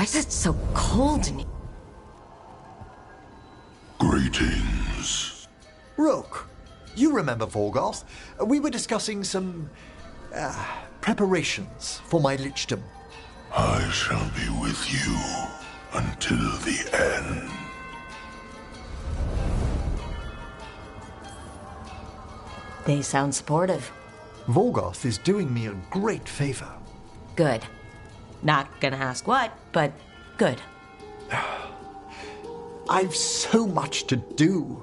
is it so cold in here? Greetings. Rook, you remember Vorgoth? We were discussing some preparations for my lichdom. I shall be with you until the end. They sound supportive. Vorgoth is doing me a great favor. Good. Not gonna ask what, but good. I've so much to do.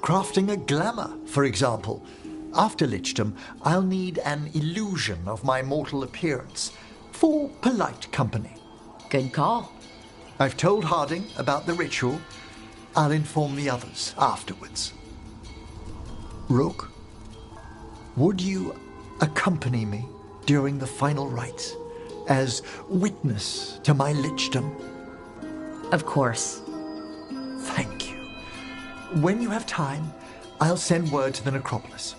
Crafting a glamour, for example. After lichdom, I'll need an illusion of my mortal appearance for polite company. Good call. I've told Harding about the ritual. I'll inform the others afterwards. Rook, would you accompany me during the final rites as witness to my lichdom? Of course. Thank you. When you have time, I'll send word to the necropolis.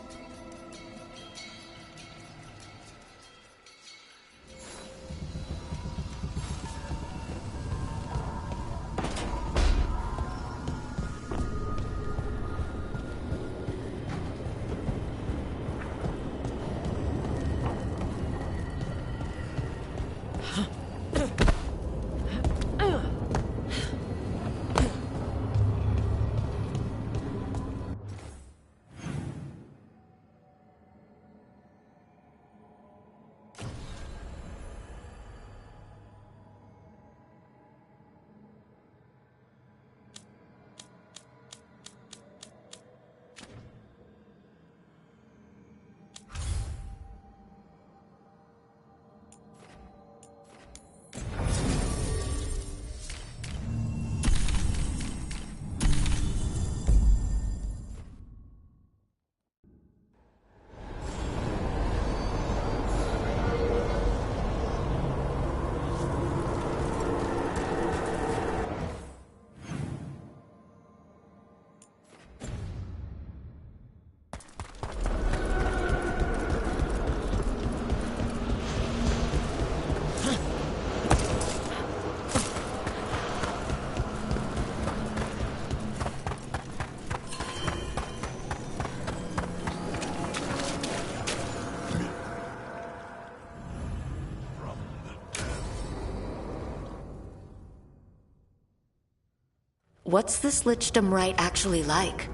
What's this lichdom rite actually like?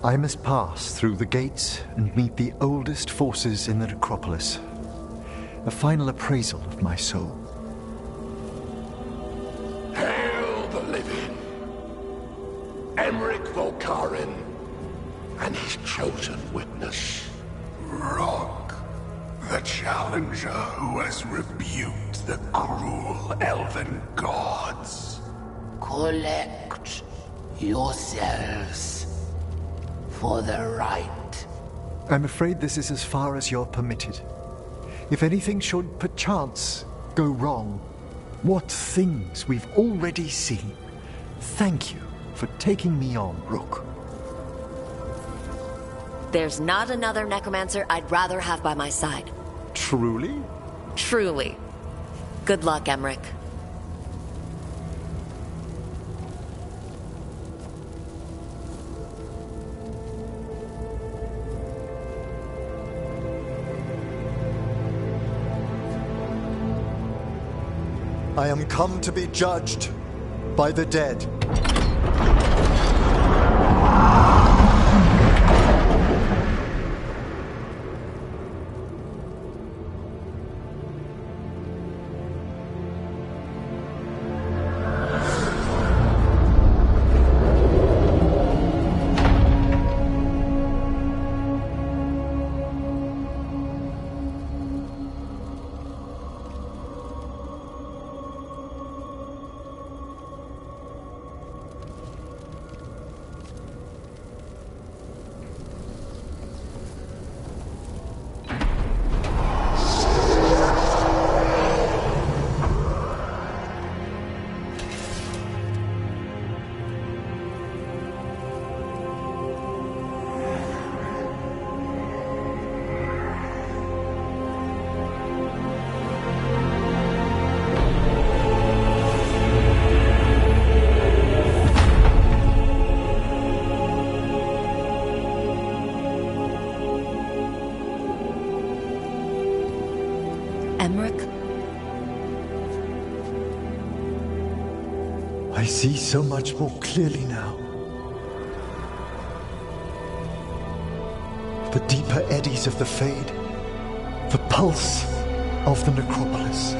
I must pass through the gates and meet the oldest forces in the necropolis. A final appraisal of my soul. Hail the living! Emmerich Volkarin and his chosen witness, Rock, the challenger who has rebuked the cruel elven gods. Collect yourselves for the rite. I'm afraid this is as far as you're permitted. If anything should perchance go wrong, what things we've already seen. Thank you for taking me on, Rook. There's not another necromancer I'd rather have by my side. Truly? Truly. Good luck, Emmerich. I am come to be judged by the dead. Emmerich? I see so much more clearly now. The deeper eddies of the Fade, the pulse of the necropolis.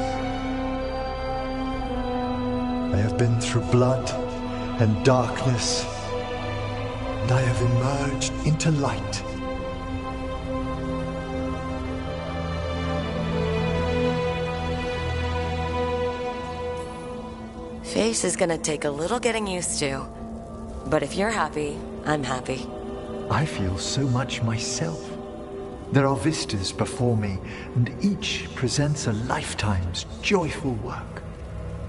I have been through blood and darkness, and I have emerged into light. Face is gonna take a little getting used to. But if you're happy, I'm happy. I feel so much myself. There are vistas before me, and each presents a lifetime's joyful work.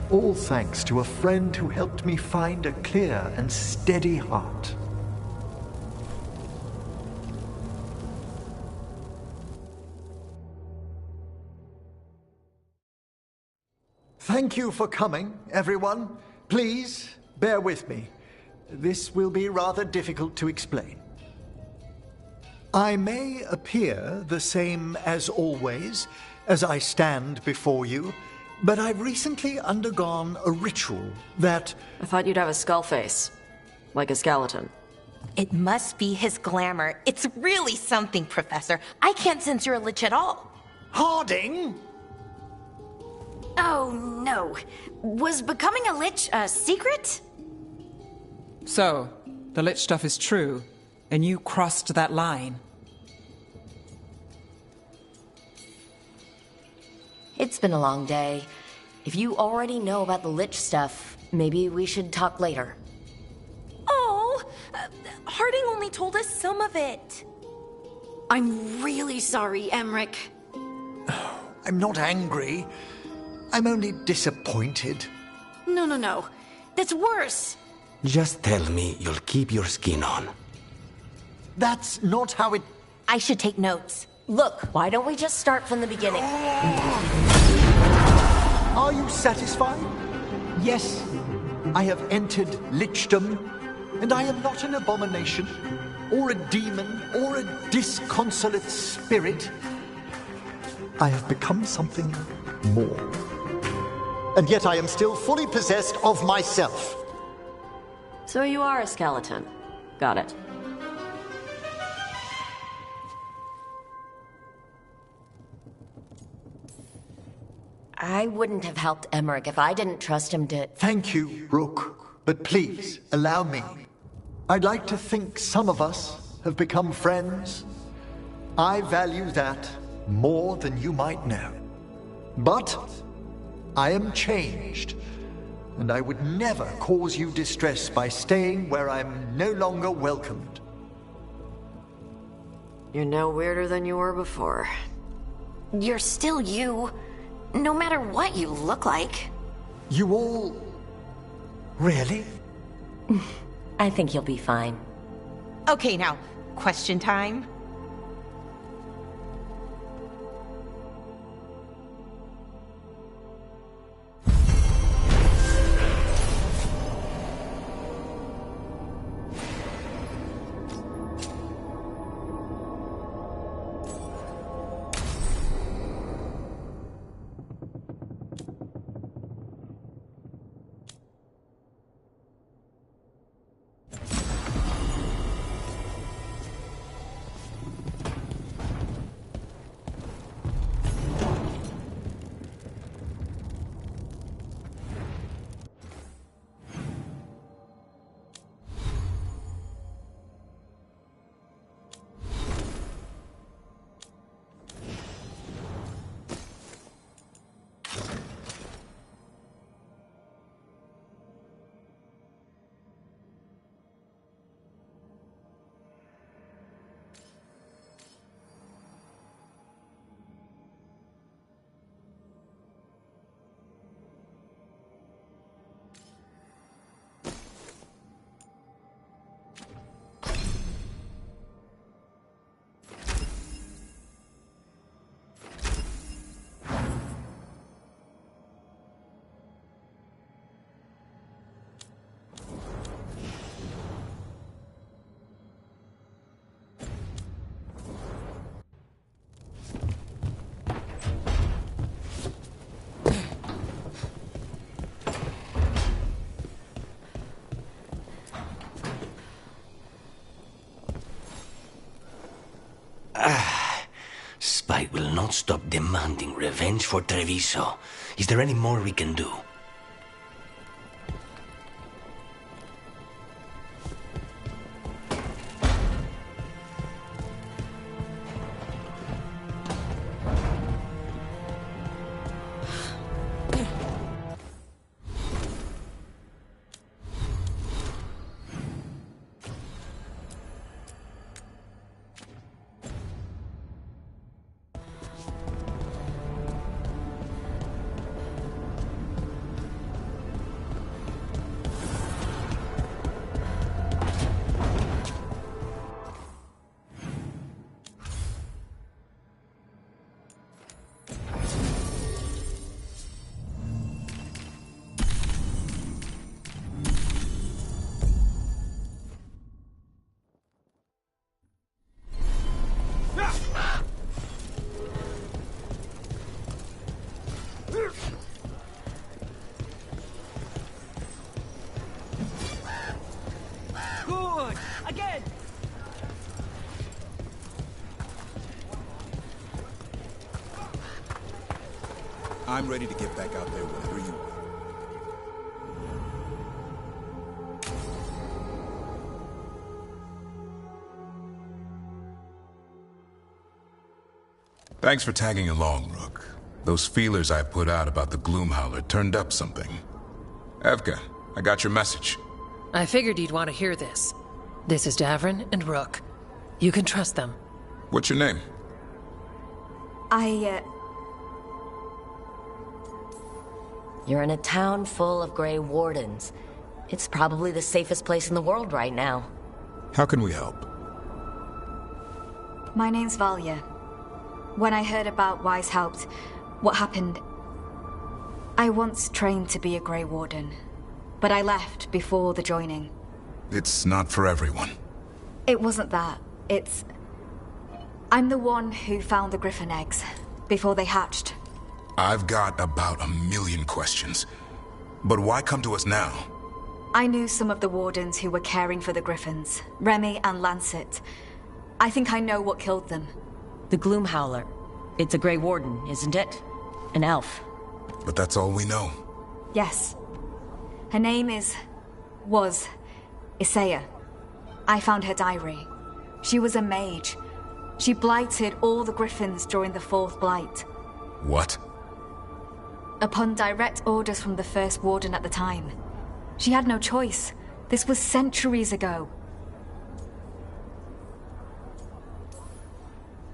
All thanks to a friend who helped me find a clear and steady heart. Thank you for coming, everyone. Please, bear with me. This will be rather difficult to explain. I may appear the same as always, as I stand before you, but I've recently undergone a ritual that... I thought you'd have a skull face. Like a skeleton. It must be his glamour. It's really something, Professor. I can't sense you're a lich at all. Harding! Oh, no. Was becoming a lich a secret? So, the lich stuff is true, and you crossed that line. It's been a long day. If you already know about the lich stuff, maybe we should talk later. Oh, Harding only told us some of it. I'm really sorry, Emmerich. I'm not angry. I'm only disappointed. No. That's worse. Just tell me you'll keep your skin on. That's not how it... I should take notes. Look, why don't we just start from the beginning? Are you satisfied? Yes, I have entered lichdom, and I am not an abomination, or a demon, or a disconsolate spirit. I have become something more. And yet I am still fully possessed of myself. So you are a skeleton. Got it. I wouldn't have helped Emmerich if I didn't trust him to... Thank you, Rook. But please, allow me. I'd like to think some of us have become friends. I value that more than you might know. But I am changed, and I would never cause you distress by staying where I'm no longer welcomed. You're no weirder than you were before. You're still you, no matter what you look like. You all... Really? I think you'll be fine. Okay, now, question time. Spite will not stop demanding revenge for Treviso. Is there any more we can do? I'm ready to get back out there whenever you are. Thanks for tagging along, Rook. Those feelers I put out about the Gloomhowler turned up something. Evka, I got your message. I figured you'd want to hear this. This is Davrin and Rook. You can trust them. What's your name? You're in a town full of Grey Wardens. It's probably the safest place in the world right now. How can we help? My name's Valya. When I heard about Weishaupt, what happened... I once trained to be a Grey Warden, but I left before the joining. It's not for everyone. It wasn't that. It's... I'm the one who found the Griffin eggs, before they hatched. I've got about 1,000,000 questions. But why come to us now? I knew some of the Wardens who were caring for the Griffins, Remy and Lancet. I think I know what killed them. The Gloomhowler. It's a Grey Warden, isn't it? An elf. But that's all we know. Yes. Her name was Isaiah. I found her diary. She was a mage. She blighted all the Griffins during the Fourth Blight. What? Upon direct orders from the First Warden at the time. She had no choice. This was centuries ago.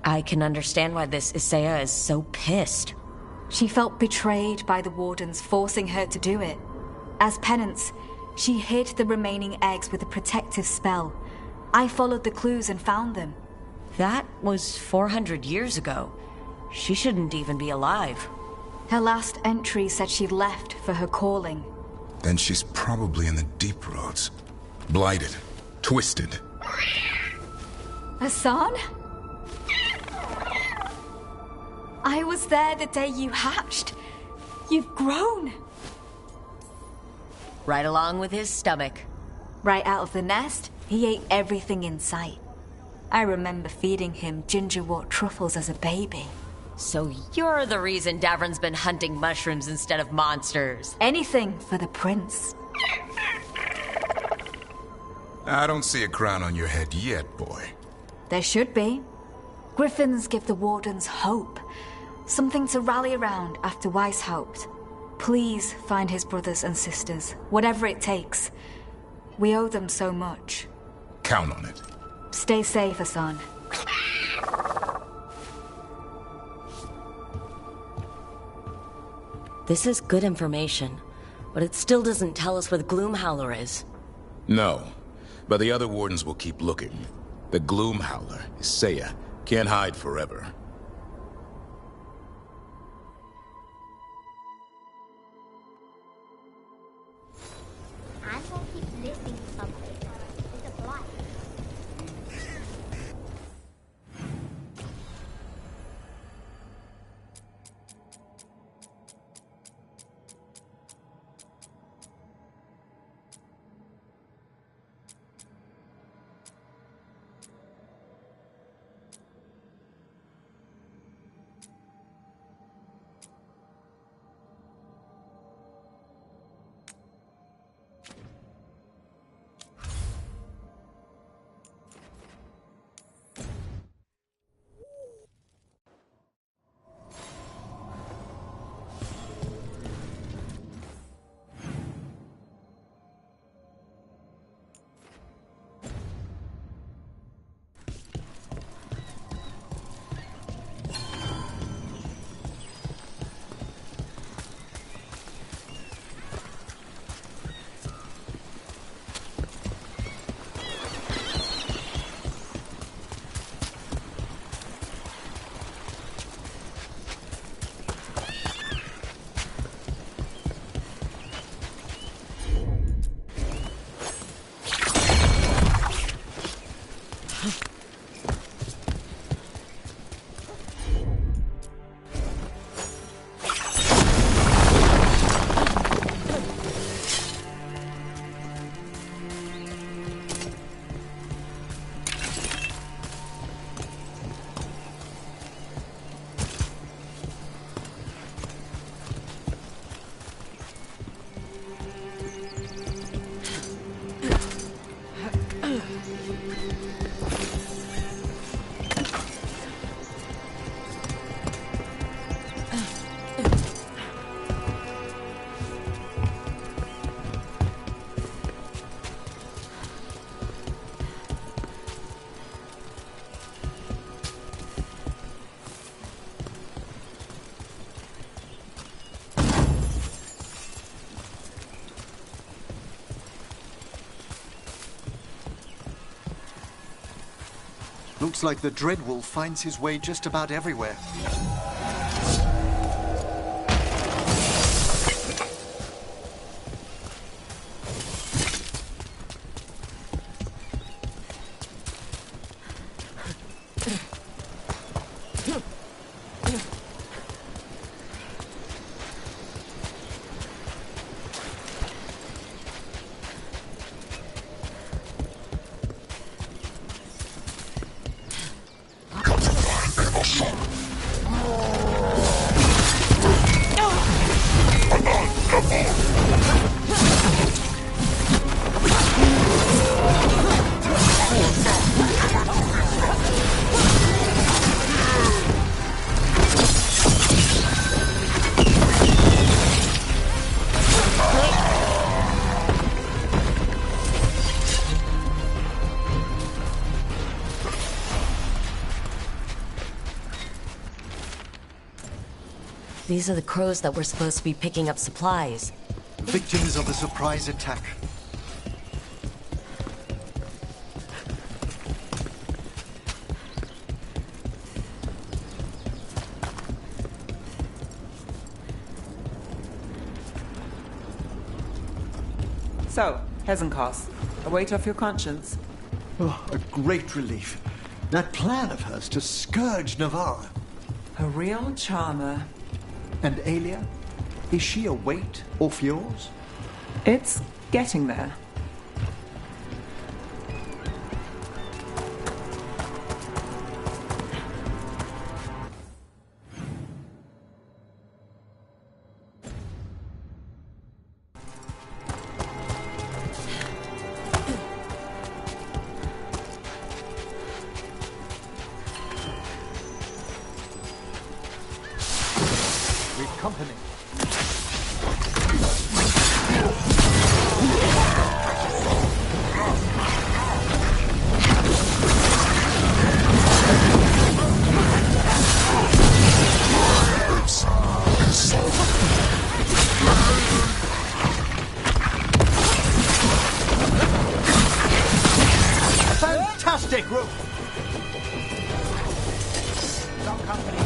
I can understand why this Isaiah is so pissed. She felt betrayed by the Wardens forcing her to do it. As penance, she hid the remaining eggs with a protective spell. I followed the clues and found them. That was 400 years ago. She shouldn't even be alive. Her last entry said she left for her calling. Then she's probably in the deep roads. Blighted. Twisted. Hassan? I was there the day you hatched. You've grown. Right along with his stomach. Right out of the nest, he ate everything in sight. I remember feeding him gingerwort truffles as a baby. So you're the reason Davrin's been hunting mushrooms instead of monsters. Anything for the prince. I don't see a crown on your head yet, boy. There should be. Griffins give the Wardens hope. Something to rally around after Weishaupt. Please find his brothers and sisters, whatever it takes. We owe them so much. Count on it. Stay safe, Hassan. This is good information, but it still doesn't tell us where the Gloomhowler is. No, but the other Wardens will keep looking. The Gloomhowler, Isaiah, can't hide forever. I'm gonna keep listening to something. It's a blight. Looks like the Dreadwolf finds his way just about everywhere. These are the crows that were supposed to be picking up supplies. Victims of a surprise attack. So, Hezenkos, a weight off your conscience? Oh, a great relief. That plan of hers to scourge Navarra. A real charmer. And Alia? Is she a weight off yours? It's getting there. Company. Fantastic, Rook! Some company.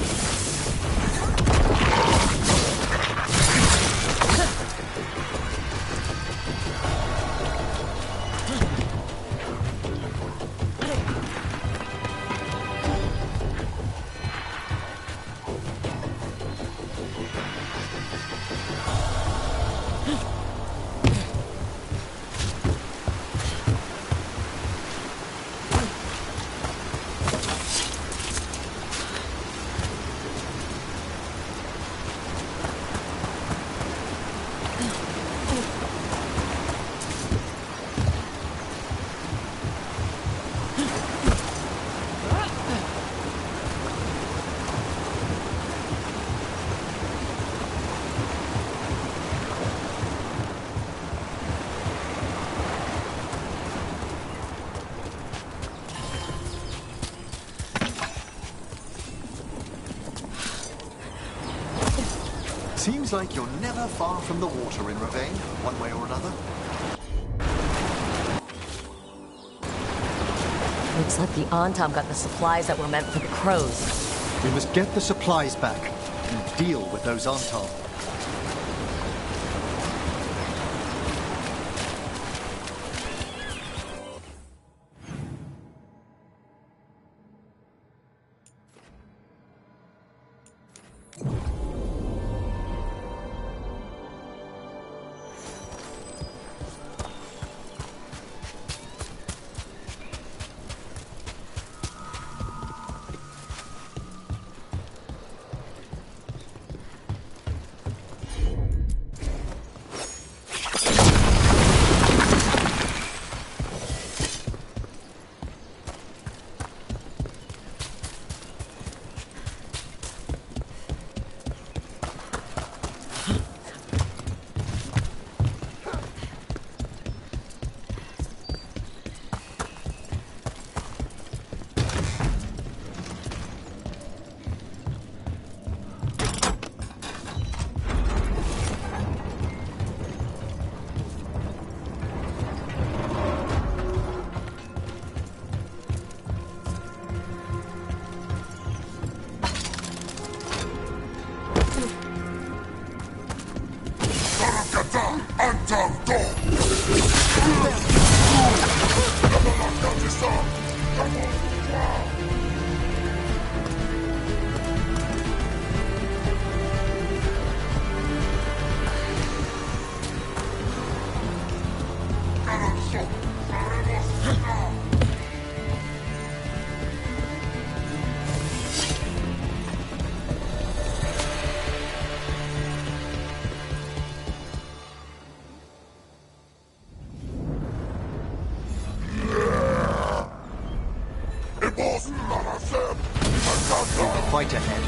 Seems like you're never far from the water in Ravane, one way or another. Looks like the Antam got the supplies that were meant for the crows. We must get the supplies back and deal with those Antam. Fight ahead.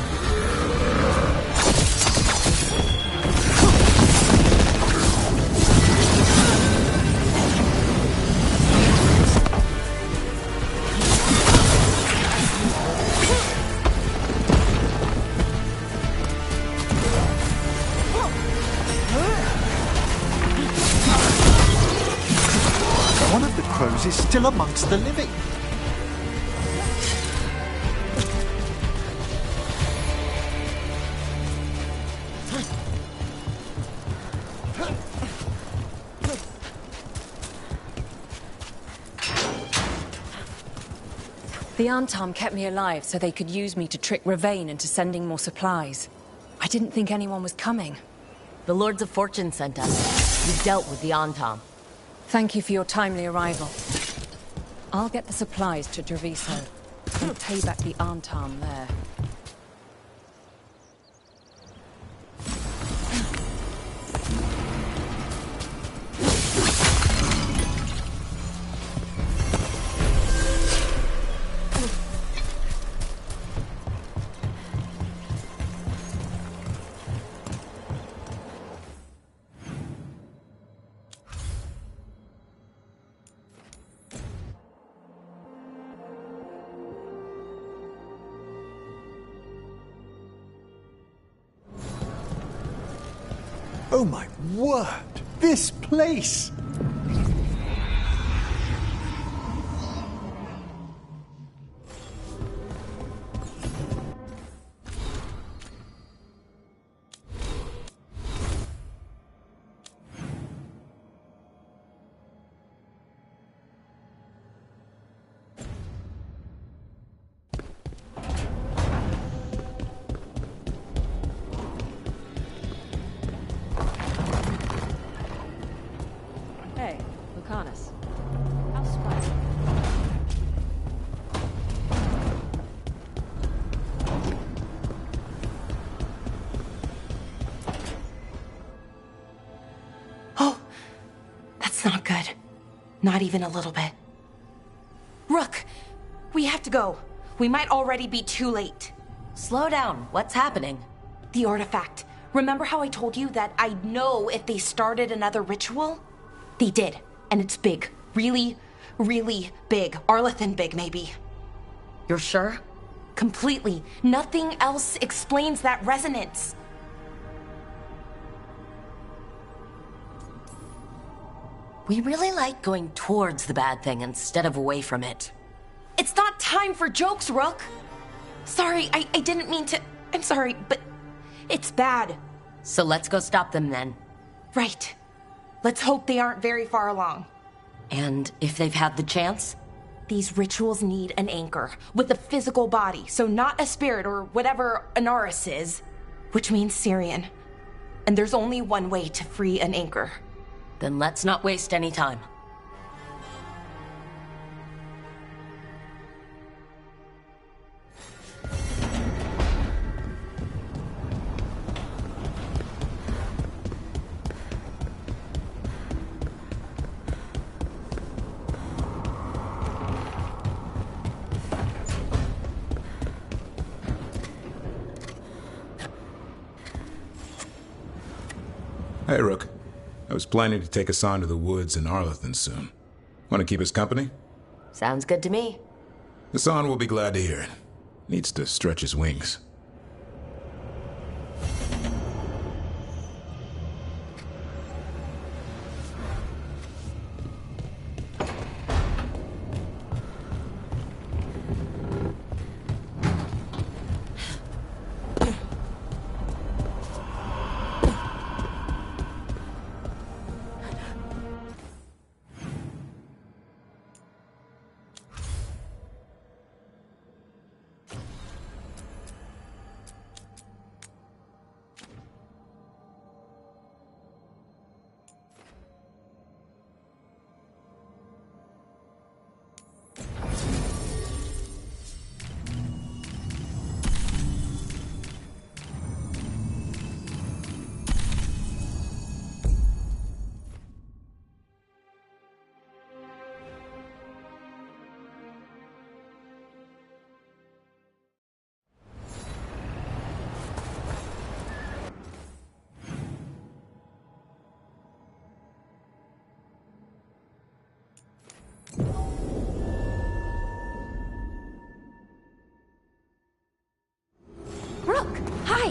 One of the crows is still amongst the living. The Arntom kept me alive so they could use me to trick Ravane into sending more supplies. I didn't think anyone was coming. The Lords of Fortune sent us. We dealt with the Arntom. Thank you for your timely arrival. I'll get the supplies to Treviso and pay back the Arntom there. Oh my word! This place! Hey, Lucanus. How spicy. Oh, that's not good. Not even a little bit. Rook, we have to go. We might already be too late. Slow down. What's happening? The artifact. Remember how I told you that I'd know if they started another ritual? They did, and it's big. Really, really big. Arlathan big, maybe. You're sure? Completely. Nothing else explains that resonance. We really like going towards the bad thing instead of away from it. It's not time for jokes, Rook. Sorry, I didn't mean to... I'm sorry, but it's bad. So let's go stop them then. Right. Let's hope they aren't very far along. And if they've had the chance? These rituals need an anchor with a physical body, so not a spirit or whatever Anaris is, which means Syrian. And there's only one way to free an anchor. Then let's not waste any time. Hey, Rook. I was planning to take us on to the woods in Arlathan soon. Want to keep us company? Sounds good to me. Hassan will be glad to hear it. Needs to stretch his wings.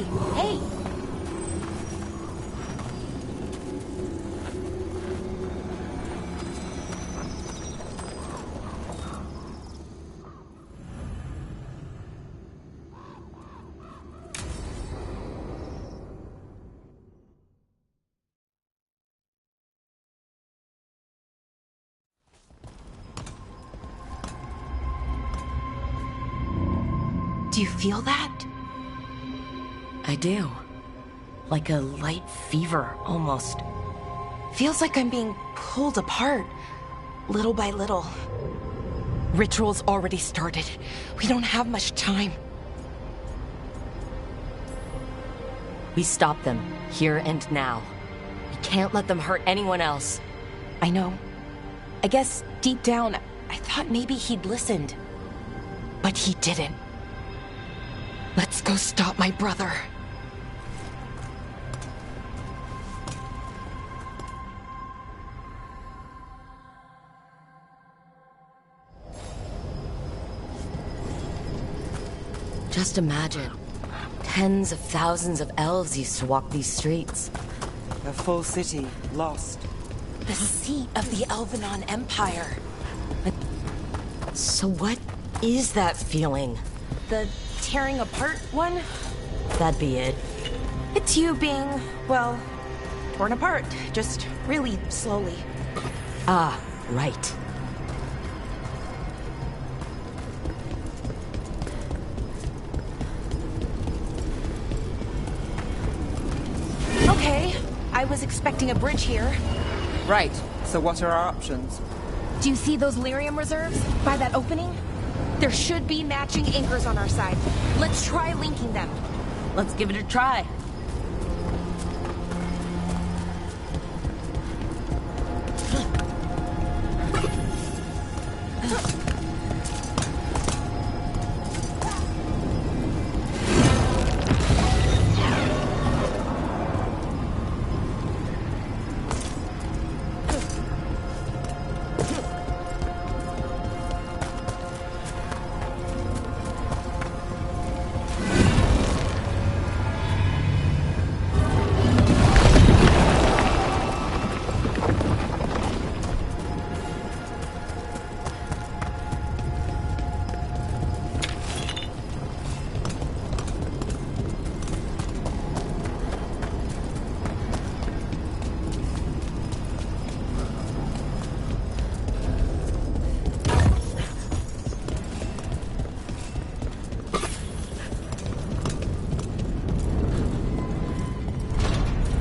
Hey, hey! Do you feel that? I do. Like a light fever, almost. Feels like I'm being pulled apart, little by little. Ritual's already started. We don't have much time. We stop them, here and now. We can't let them hurt anyone else. I know. I guess deep down, I thought maybe he'd listened. But he didn't. Let's go stop my brother. Just imagine. Tens of thousands of elves used to walk these streets. A full city, lost. The seat of the Elvenon Empire. So what is that feeling? The tearing apart one? That'd be it. It's you being, well, torn apart. Just really slowly. Ah, right. Okay, I was expecting a bridge here. Right, so what are our options? Do you see those lyrium reserves by that opening? There should be matching anchors on our side. Let's try linking them. Let's give it a try.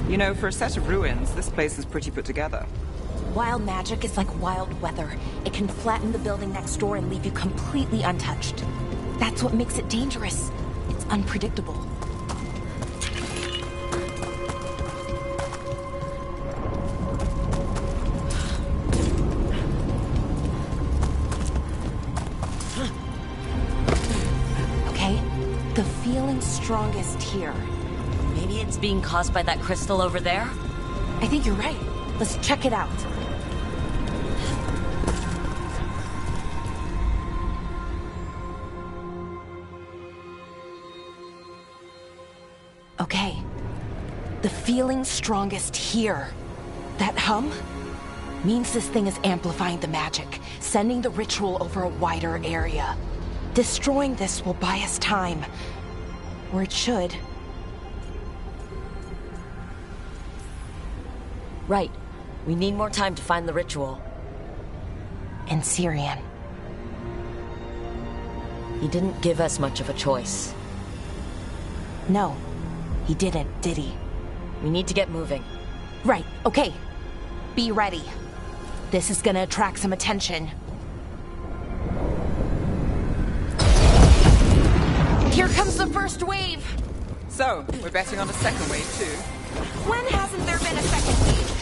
You know, for a set of ruins, this place is pretty put together. Wild magic is like wild weather. It can flatten the building next door and leave you completely untouched. That's what makes it dangerous. It's unpredictable. Okay, the feeling's strongest here. Maybe it's being caused by that crystal over there? I think you're right. Let's check it out. Okay. The feeling's strongest here. That hum means this thing is amplifying the magic, sending the ritual over a wider area. Destroying this will buy us time. Or it should. Right. We need more time to find the ritual. And Syrian. He didn't give us much of a choice. No, he didn't, did he? We need to get moving. Right, okay. Be ready. This is gonna attract some attention. Here comes the first wave! So, we're betting on a second wave too? When hasn't there been a second wave?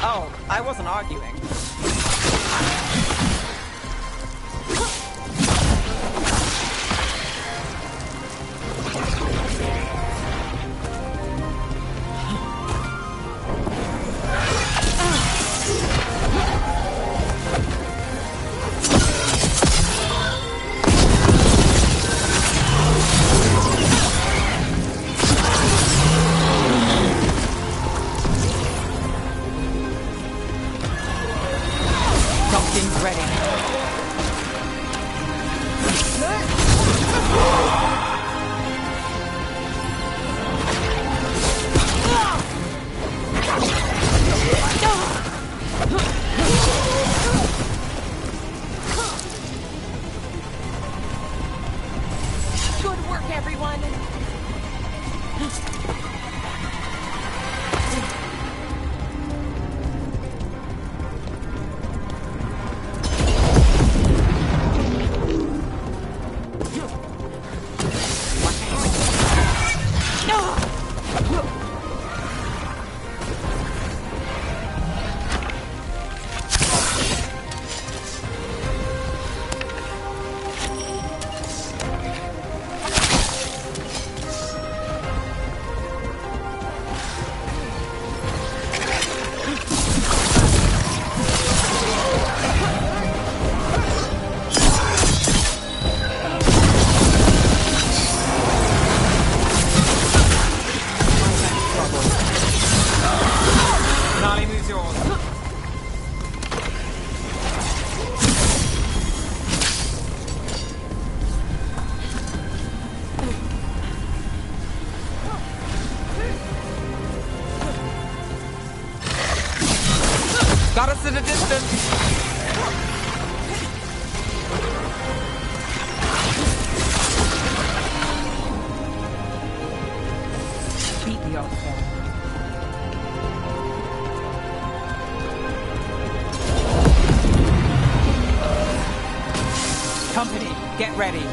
Oh, I wasn't arguing. luck, everyone! Got us at a distance. Beat the odds then. Company, get ready.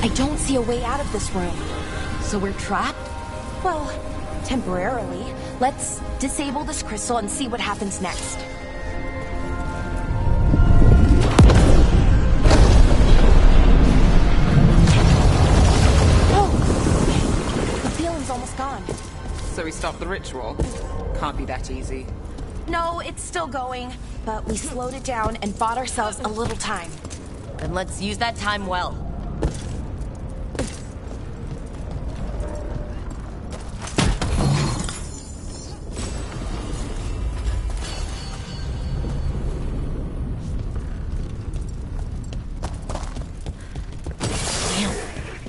I don't see a way out of this room. So we're trapped? Well, temporarily. Let's disable this crystal and see what happens next. Oh! The feeling's almost gone. So we stopped the ritual? Can't be that easy. No, it's still going, but we slowed it down and bought ourselves a little time. Then let's use that time well.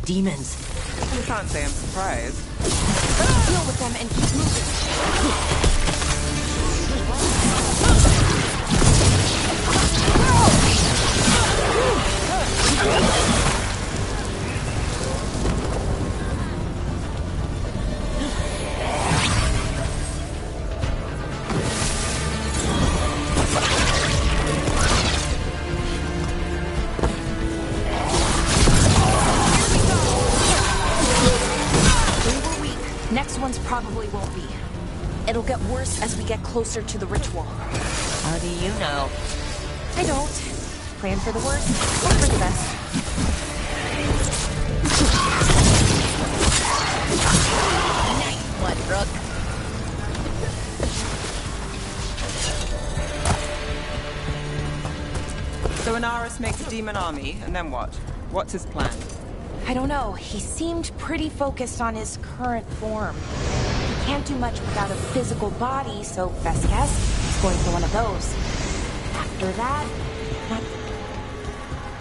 Demons. I can't say I'm surprised. Deal with them and keep moving. Next one's probably won't be. It'll get worse as we get closer to the ritual. How do you know? I don't. Plan for the worst, hope for the best. Nice one, Rook. So Inaris makes a demon army, and then what? What's his plan? I don't know. He seemed pretty focused on his current form. He can't do much without a physical body, so best guess, he's going for one of those. After that, not...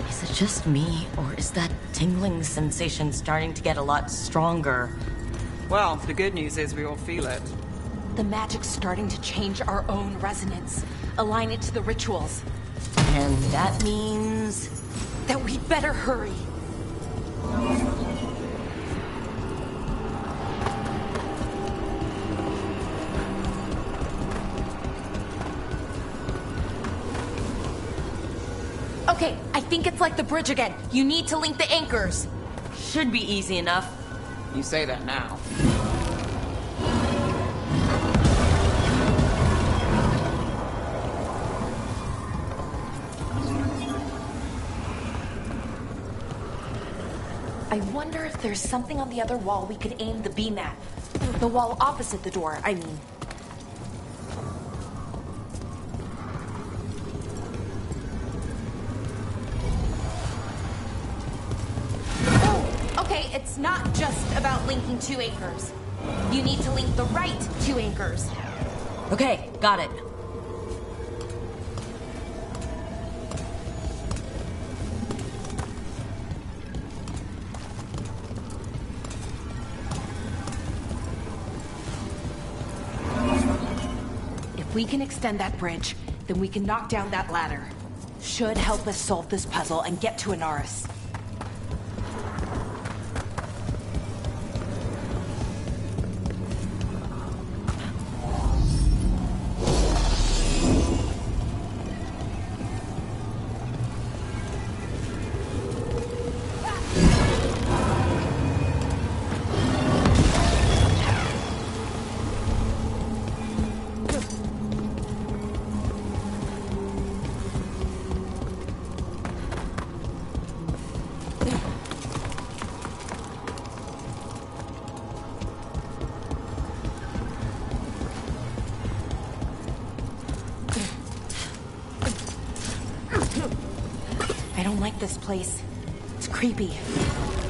Is it just me, or is that tingling sensation starting to get a lot stronger? Well, the good news is we all feel it. The magic's starting to change our own resonance. Align it to the rituals. And that means... that we'd better hurry. Okay, I think it's like the bridge again. You need to link the anchors. Should be easy enough. You say that now. I wonder if there's something on the other wall we could aim the beam at. The wall opposite the door, I mean. Okay, it's not just about linking two anchors. You need to link the right two anchors. Okay, got it. If we can extend that bridge, then we can knock down that ladder. Should help us solve this puzzle and get to Anaris. I don't like this place. It's creepy.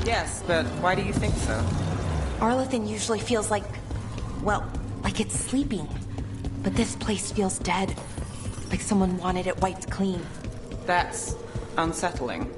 Yes, but why do you think so? Arlathan usually feels like, well, like it's sleeping. But this place feels dead. Like someone wanted it wiped clean. That's unsettling.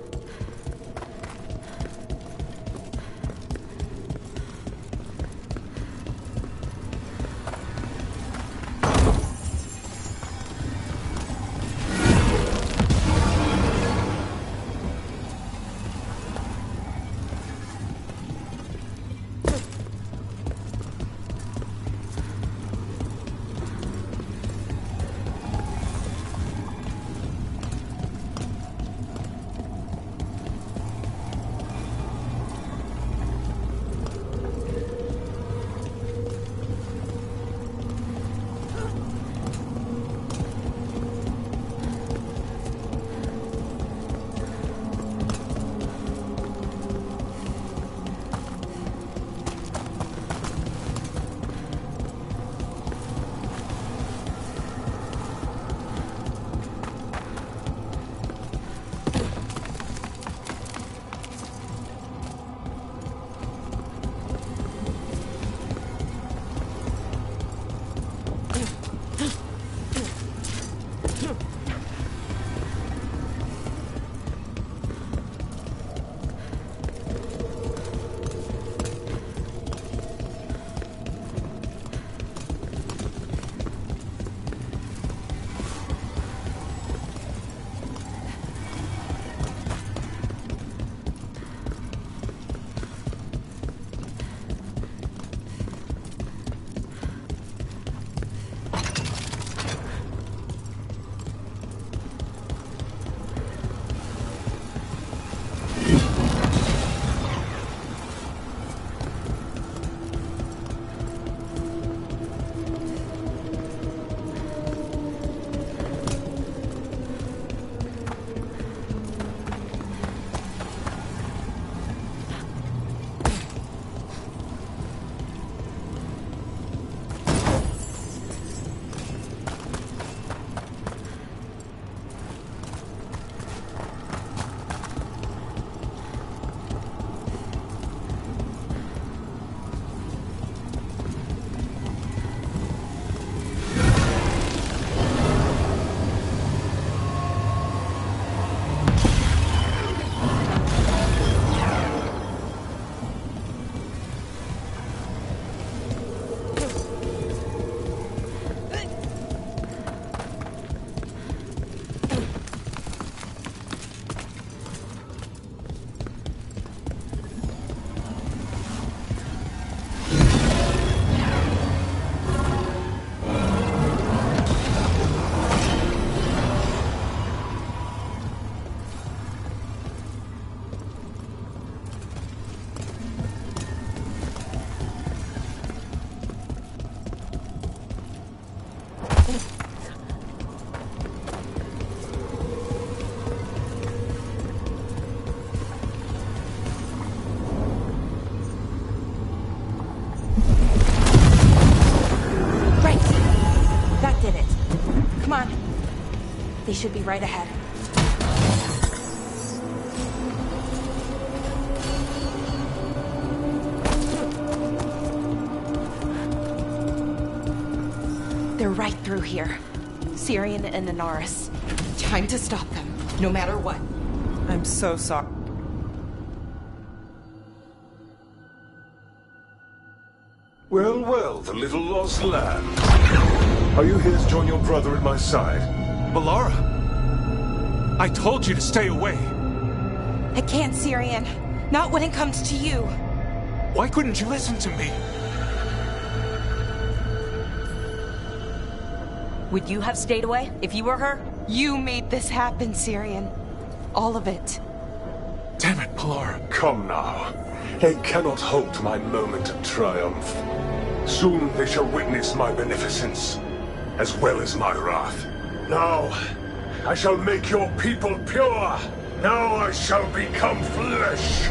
They should be right ahead. They're right through here. Syrian and Inaris. Time to stop them, no matter what. I'm so sorry. Well, well, the little lost lamb. Are you here to join your brother at my side? Balara! I told you to stay away! I can't, Syrian. Not when it comes to you. Why couldn't you listen to me? Would you have stayed away if you were her? You made this happen, Syrian. All of it. Damn it, Balara. Come now. They cannot halt my moment of triumph. Soon they shall witness my beneficence, as well as my wrath. Now, I shall make your people pure. Now I shall become flesh.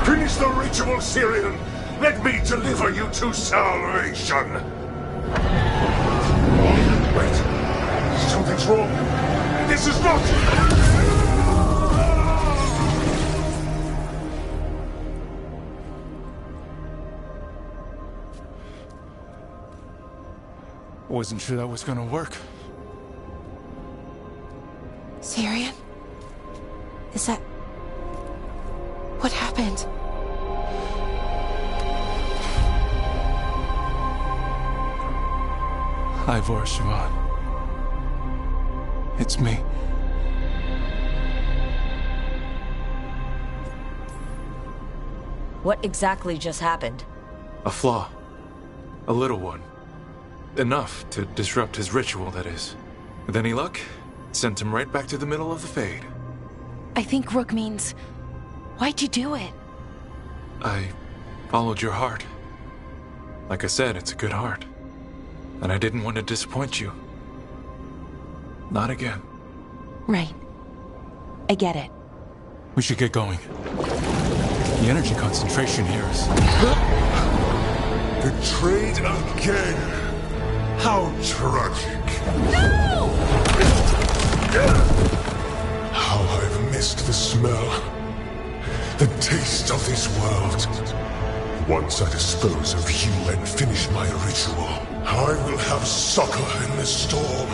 Finish the ritual, Syrian. Let me deliver you to salvation. Wait. Something's wrong. This is not... Wasn't sure that was gonna work. Syrian? Is that... What happened? Hi, Voroshivan. It's me. What exactly just happened? A flaw. A little one. Enough to disrupt his ritual, that is. With any luck, sent him right back to the middle of the Fade. I think Rook means... Why'd you do it? I followed your heart. Like I said, it's a good heart. And I didn't want to disappoint you. Not again. Right. I get it. We should get going. The energy concentration here is... Betrayed again! How tragic! No! How I've missed the smell, the taste of this world. Once I dispose of you and finish my ritual, I will have succor in the storm.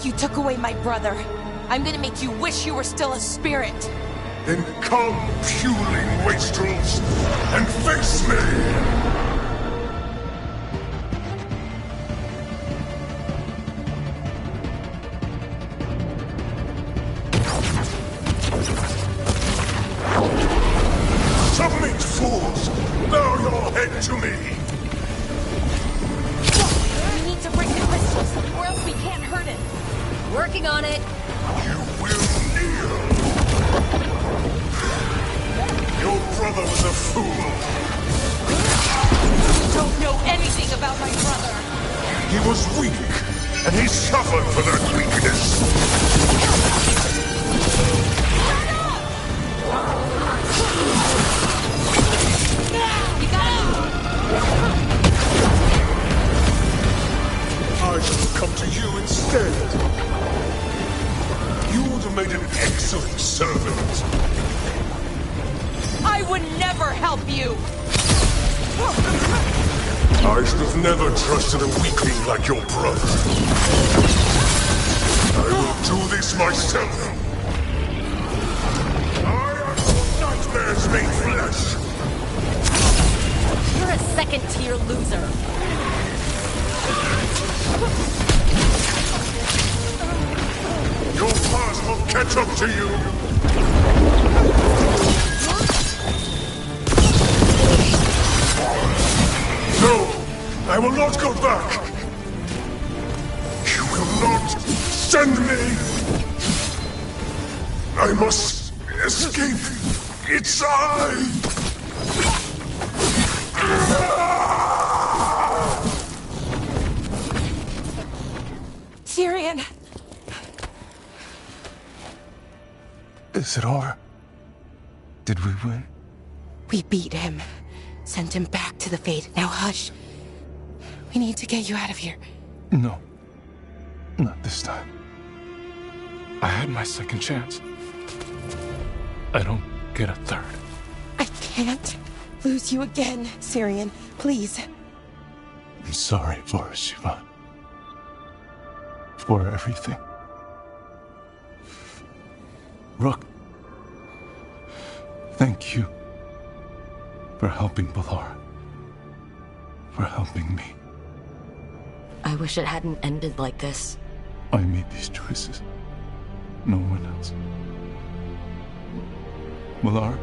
You took away my brother. I'm gonna make you wish you were still a spirit. Then come, puling wastrels, and face me! Submit, fools! Bow your head to me! We need to break the crystals, or else we can't hurt him. Working on it. You will kneel! Your brother was a fool! You don't know anything about my brother! He was weak, and he suffered for that weakness! I shall come to you instead. You would have made an excellent servant. I would never help you! I should have never trusted a weakling like your brother. I will do this myself. I am nightmares made flesh. You're a second-tier loser. Your past will catch up to you. No, I will not go back. You will not send me. I must escape. It's I. Syrian! Is it over? Did we win? We beat him. Sent him back to the Fade. Now hush. We need to get you out of here. No. Not this time. I had my second chance. I don't get a third. I can't lose you again, Syrian. Please. I'm sorry, Voroshivan. for everything. Rook, thank you for helping Balara. For helping me. I wish it hadn't ended like this. I made these choices. No one else. Balara,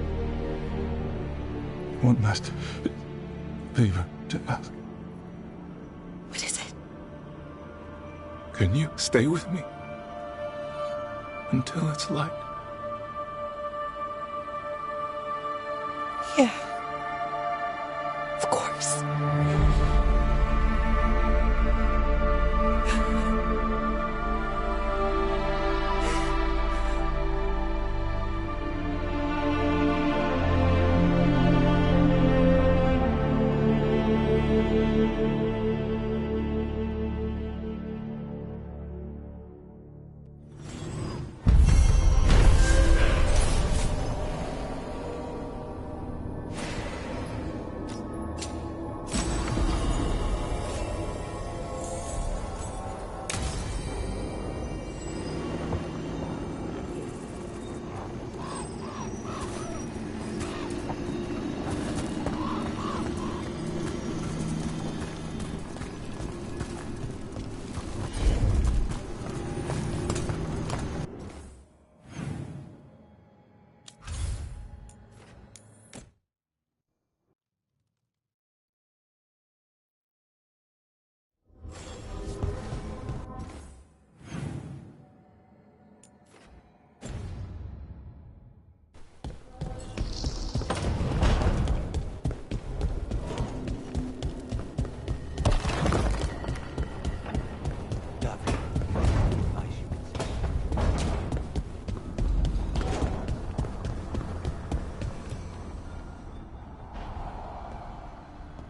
one last favor to ask. What is it? Can you stay with me until it's light? Yeah. Of course.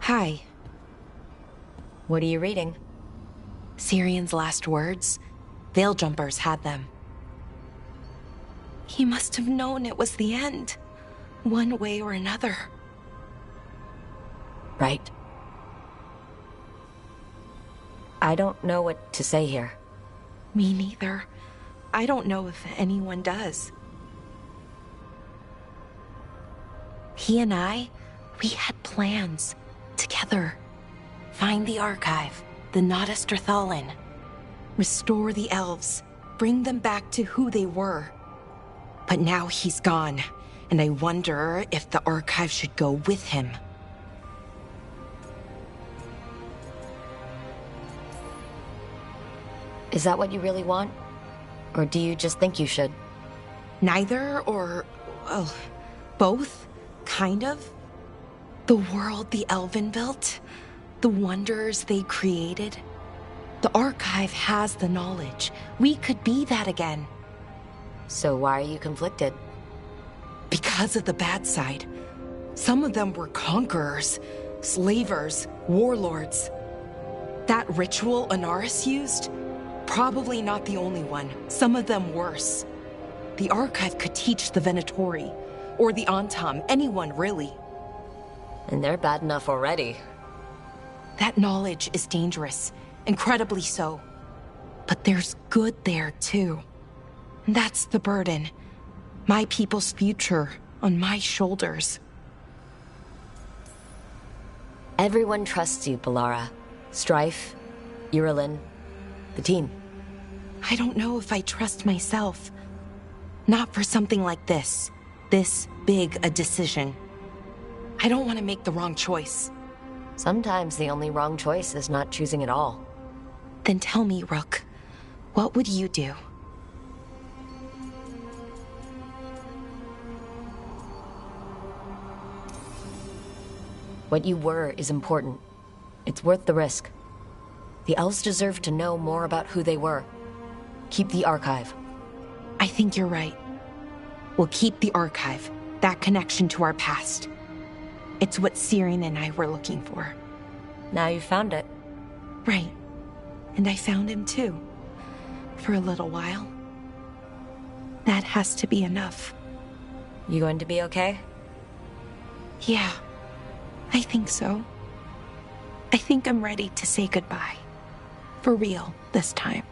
Hi. What are you reading? Syrion's last words. Veil Jumpers had them. He must have known it was the end, one way or another. Right. I don't know what to say here. Me neither. I don't know if anyone does. He and I, we had plans. Together. Find the archive, the Nodasterthalin. Restore the elves. Bring them back to who they were. But now he's gone, and I wonder if the archive should go with him. Is that what you really want? Or do you just think you should? Neither, or, well, both, kind of. The world the Elven built, the wonders they created. The archive has the knowledge. We could be that again. So why are you conflicted? Because of the bad side. Some of them were conquerors, slavers, warlords. That ritual Anaris used? Probably not the only one. Some of them worse. The archive could teach the Venatori, or the Antam, anyone really. And they're bad enough already. That knowledge is dangerous, incredibly so. But there's good there, too. And that's the burden. My people's future on my shoulders. Everyone trusts you, Balara. Strife, Irulan, the team. I don't know if I trust myself. Not for something like this. This big a decision. I don't want to make the wrong choice. Sometimes the only wrong choice is not choosing at all. Then tell me, Rook, what would you do? What you were is important. It's worth the risk. The elves deserve to know more about who they were. Keep the archive. I think you're right. We'll keep the archive, that connection to our past. It's what Syrian and I were looking for. Now you found it. Right. And I found him too. For a little while. That has to be enough. You going to be okay? Yeah. I think so. I think I'm ready to say goodbye. For real, this time.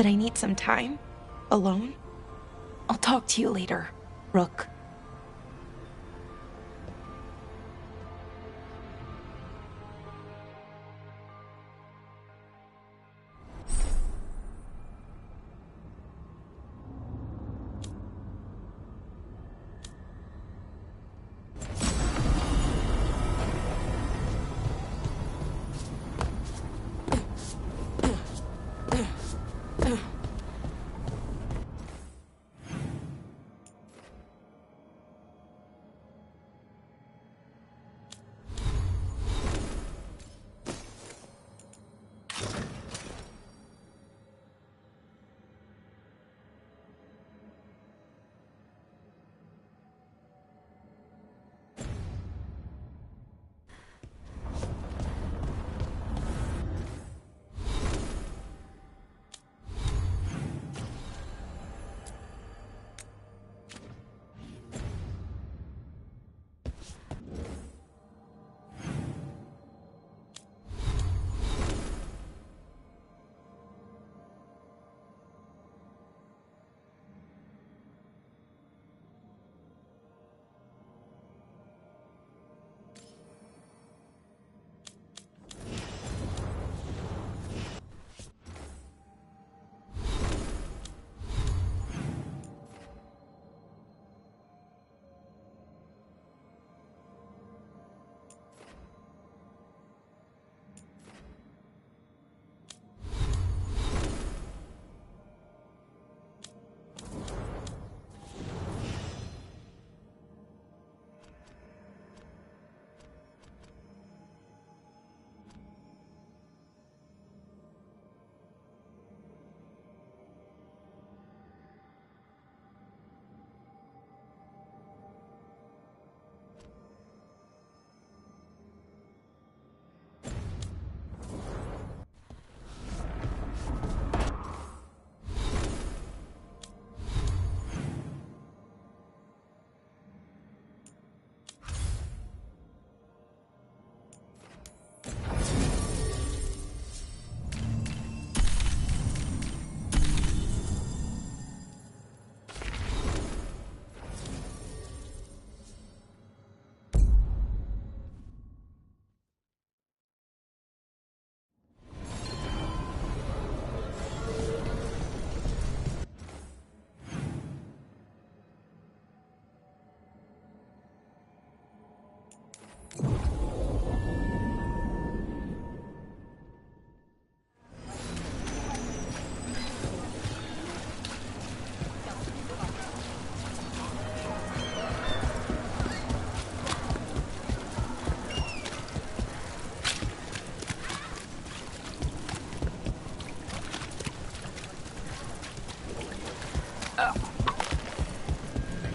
but I need some time. Alone. I'll talk to you later, Rook.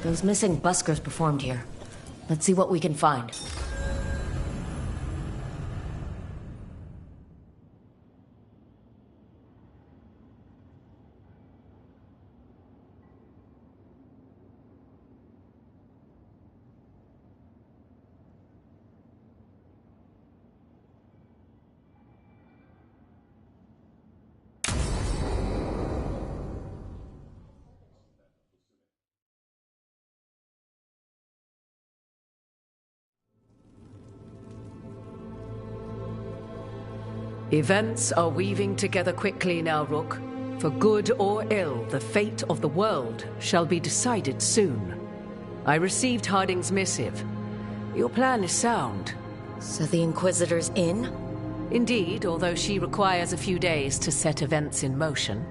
Those missing buskers performed here. Let's see what we can find. Events are weaving together quickly now, Rook. For good or ill, the fate of the world shall be decided soon. I received Harding's missive. Your plan is sound. So the Inquisitor's in? Indeed, although she requires a few days to set events in motion.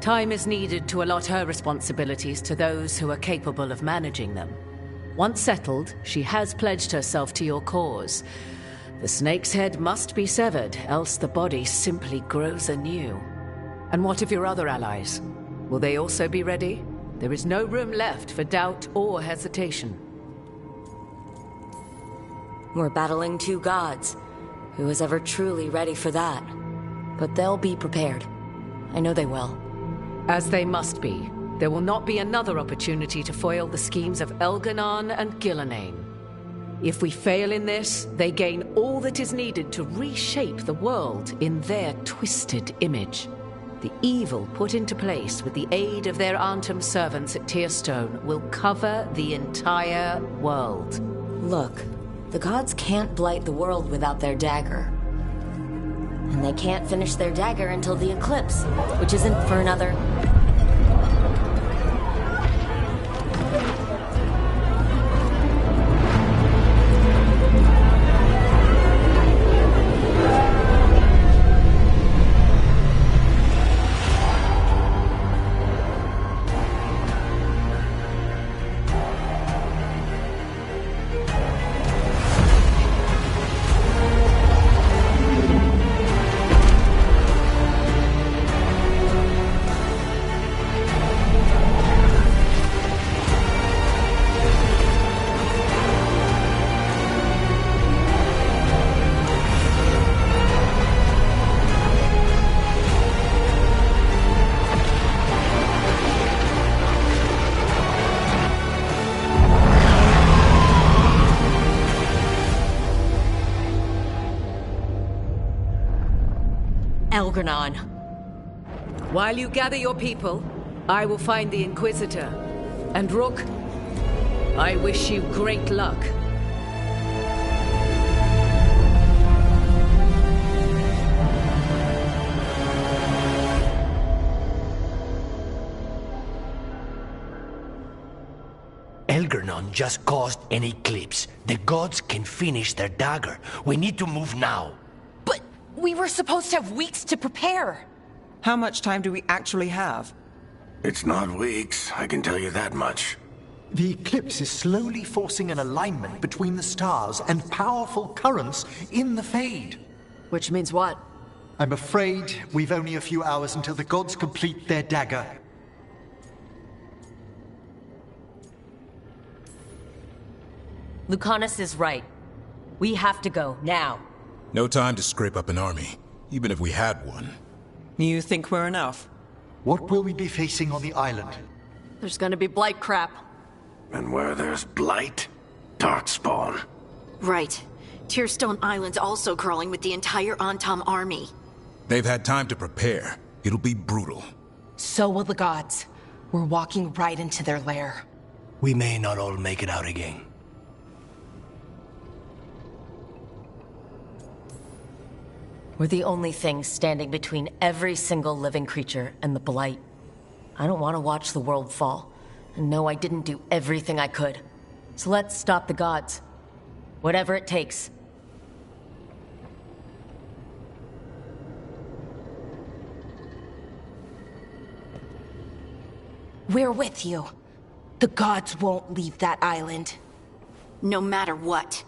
Time is needed to allot her responsibilities to those who are capable of managing them. Once settled, she has pledged herself to your cause. The snake's head must be severed, else the body simply grows anew. And what of your other allies? Will they also be ready? There is no room left for doubt or hesitation. We're battling two gods. Who is ever truly ready for that? But they'll be prepared. I know they will. As they must be. There will not be another opportunity to foil the schemes of Elganon and Gillenane. If we fail in this, they gain all that is needed to reshape the world in their twisted image. The evil put into place with the aid of their Arnhem servants at Tearstone will cover the entire world. Look, the gods can't blight the world without their dagger. And they can't finish their dagger until the eclipse, which isn't for another... Elgranon. While you gather your people, I will find the Inquisitor. And Rook, I wish you great luck. Elgranon just caused an eclipse. The gods can finish their dagger. We need to move now. But we were supposed to have weeks to prepare. How much time do we actually have? It's not weeks, I can tell you that much. The eclipse is slowly forcing an alignment between the stars and powerful currents in the Fade. Which means what? I'm afraid we've only a few hours until the gods complete their dagger. Lucanus is right. We have to go, now. No time to scrape up an army, even if we had one. You think we're enough? What will we be facing on the island? There's gonna be blight crap. And where there's blight, darkspawn. Right. Tearstone Island's also crawling with the entire Antam army. They've had time to prepare. It'll be brutal. So will the gods. We're walking right into their lair. We may not all make it out again. We're the only thing standing between every single living creature and the blight. I don't want to watch the world fall. And no, I didn't do everything I could. So let's stop the gods. Whatever it takes. We're with you. The gods won't leave that island. No matter what.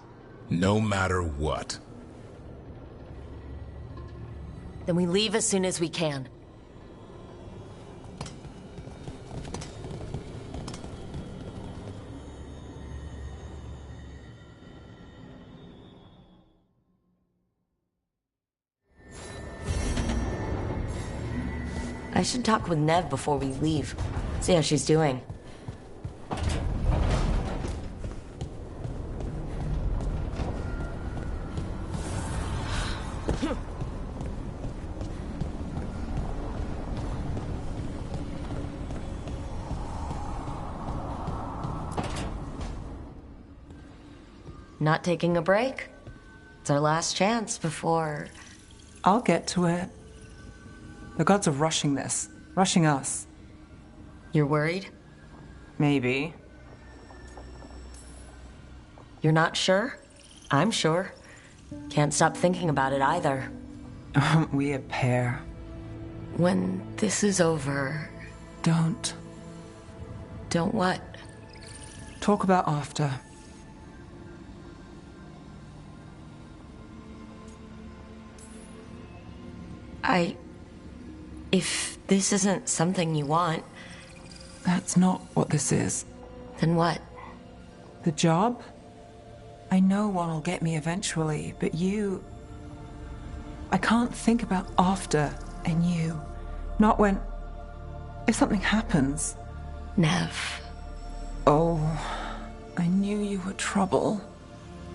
No matter what. Then we leave as soon as we can. I should talk with Nev before we leave. See how she's doing. Not taking a break? It's our last chance before... I'll get to it. The gods are rushing this. Rushing us. You're worried? Maybe. You're not sure? I'm sure. Can't stop thinking about it either. Aren't we a pair? When this is over... Don't. Don't what? Talk about after. If this isn't something you want... That's not what this is. Then what? The job? I know one will get me eventually, but you... I can't think about after and you. Not when... If something happens. Nev. Oh, I knew you were trouble.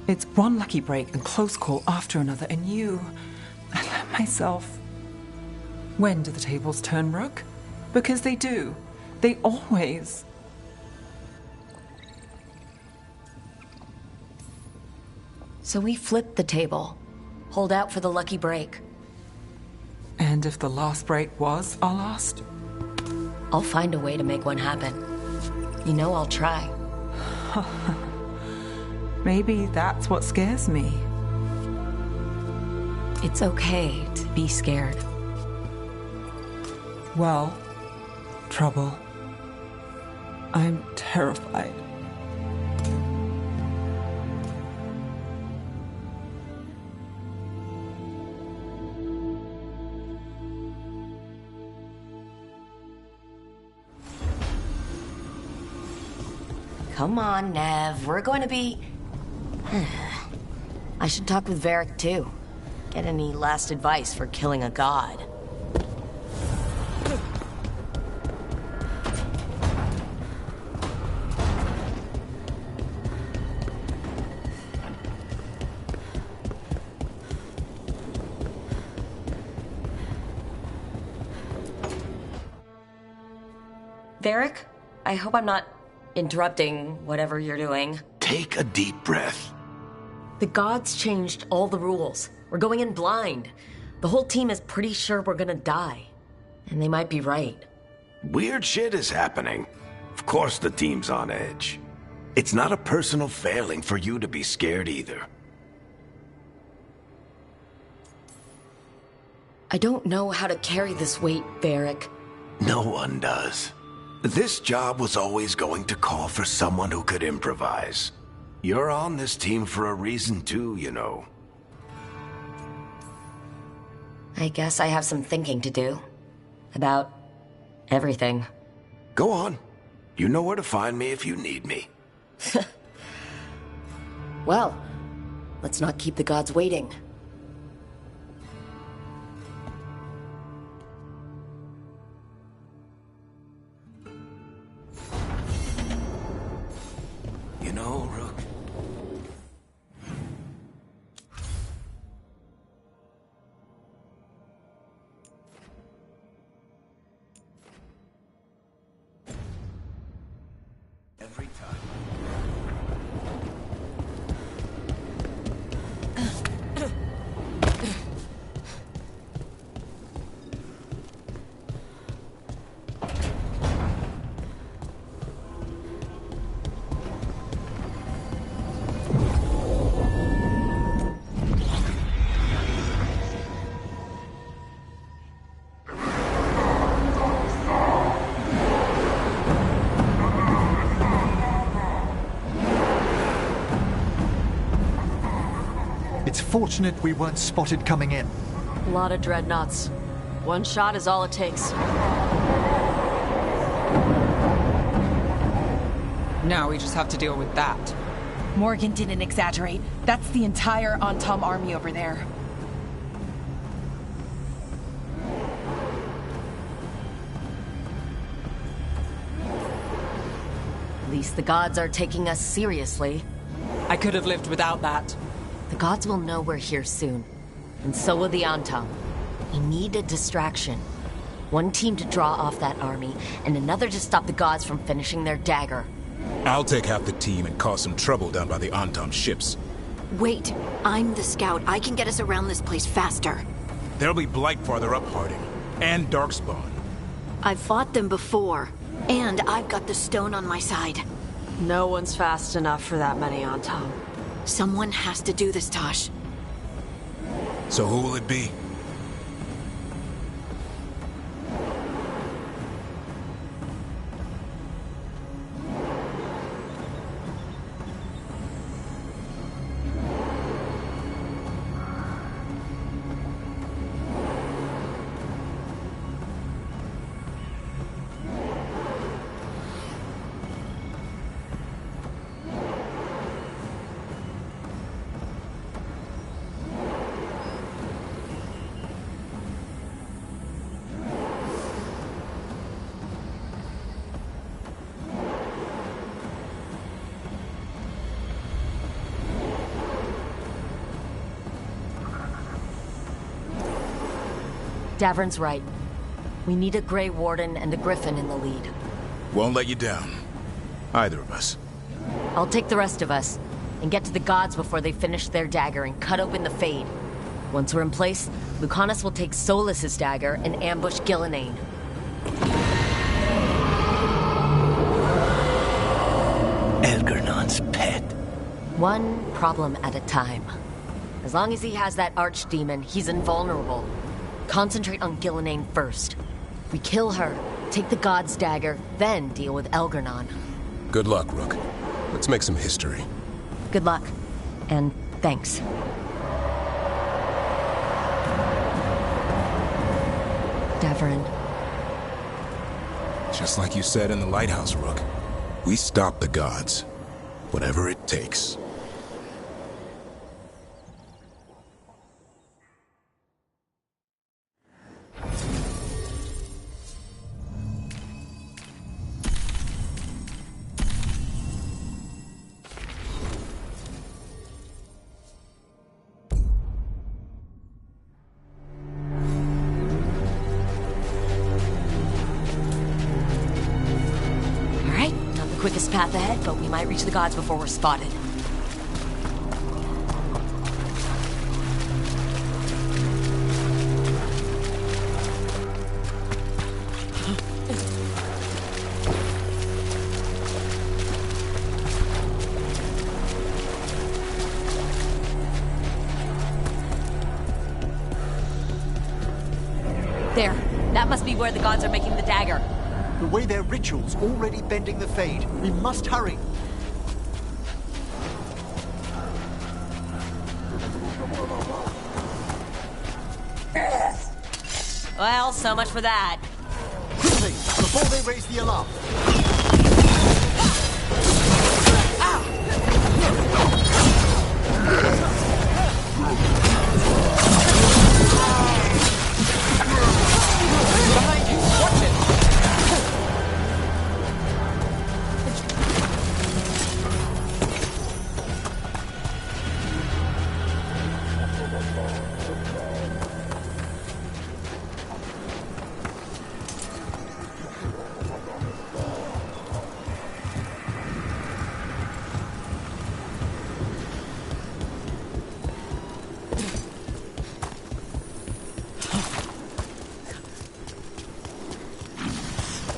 It's one lucky break and close call after another, and you... I let myself... When do the tables turn, Rook? Because they do. They always. So we flipped the table. Hold out for the lucky break. And if the last break was our last? I'll find a way to make one happen. You know I'll try. Maybe that's what scares me. It's okay to be scared. Well, Trouble, I'm terrified. Come on, Nev. We're going to be... I should talk with Varric, too. Get any last advice for killing a god. Varric, I hope I'm not interrupting whatever you're doing. Take a deep breath. The gods changed all the rules. We're going in blind. The whole team is pretty sure we're gonna die. And they might be right. Weird shit is happening. Of course the team's on edge. It's not a personal failing for you to be scared either. I don't know how to carry this weight, Varric. No one does. This job was always going to call for someone who could improvise. You're on this team for a reason too, you know. I guess I have some thinking to do. About everything. Go on. You know where to find me if you need me. Well, let's not keep the gods waiting. You know, Rook. Every time. It's fortunate we weren't spotted coming in. A lot of dreadnoughts. One shot is all it takes. Now we just have to deal with that. Morgan didn't exaggerate. That's the entire Antom army over there. At least the gods are taking us seriously. I could have lived without that. The gods will know we're here soon. And so will the Antom. We need a distraction. One team to draw off that army, and another to stop the gods from finishing their dagger. I'll take half the team and cause some trouble down by the Antom ships. Wait, I'm the scout. I can get us around this place faster. There'll be Blight farther up, Harding. And Darkspawn. I've fought them before. And I've got the stone on my side. No one's fast enough for that many Antom. Someone has to do this, Tosh. So who will it be? Davern's right. We need a Grey Warden and a Griffin in the lead. Won't let you down. Either of us. I'll take the rest of us, and get to the gods before they finish their dagger and cut open the Fade. Once we're in place, Lucanus will take Solas's dagger and ambush Gillenane. Elgernon's pet. One problem at a time. As long as he has that archdemon, he's invulnerable. Concentrate on Gillenane first. We kill her, take the god's dagger, then deal with Elgernon. Good luck, Rook. Let's make some history. Good luck. And thanks. Davrin. Just like you said in the lighthouse, Rook. We stop the gods. Whatever it takes. Quickest path ahead, but we might reach the gods before we're spotted. There. That must be where the gods are making the dagger. The way their ritual's already bending the Fade. We must hurry. Well, so much for that. Quickly, before they raise the alarm. Behind you! Watch it!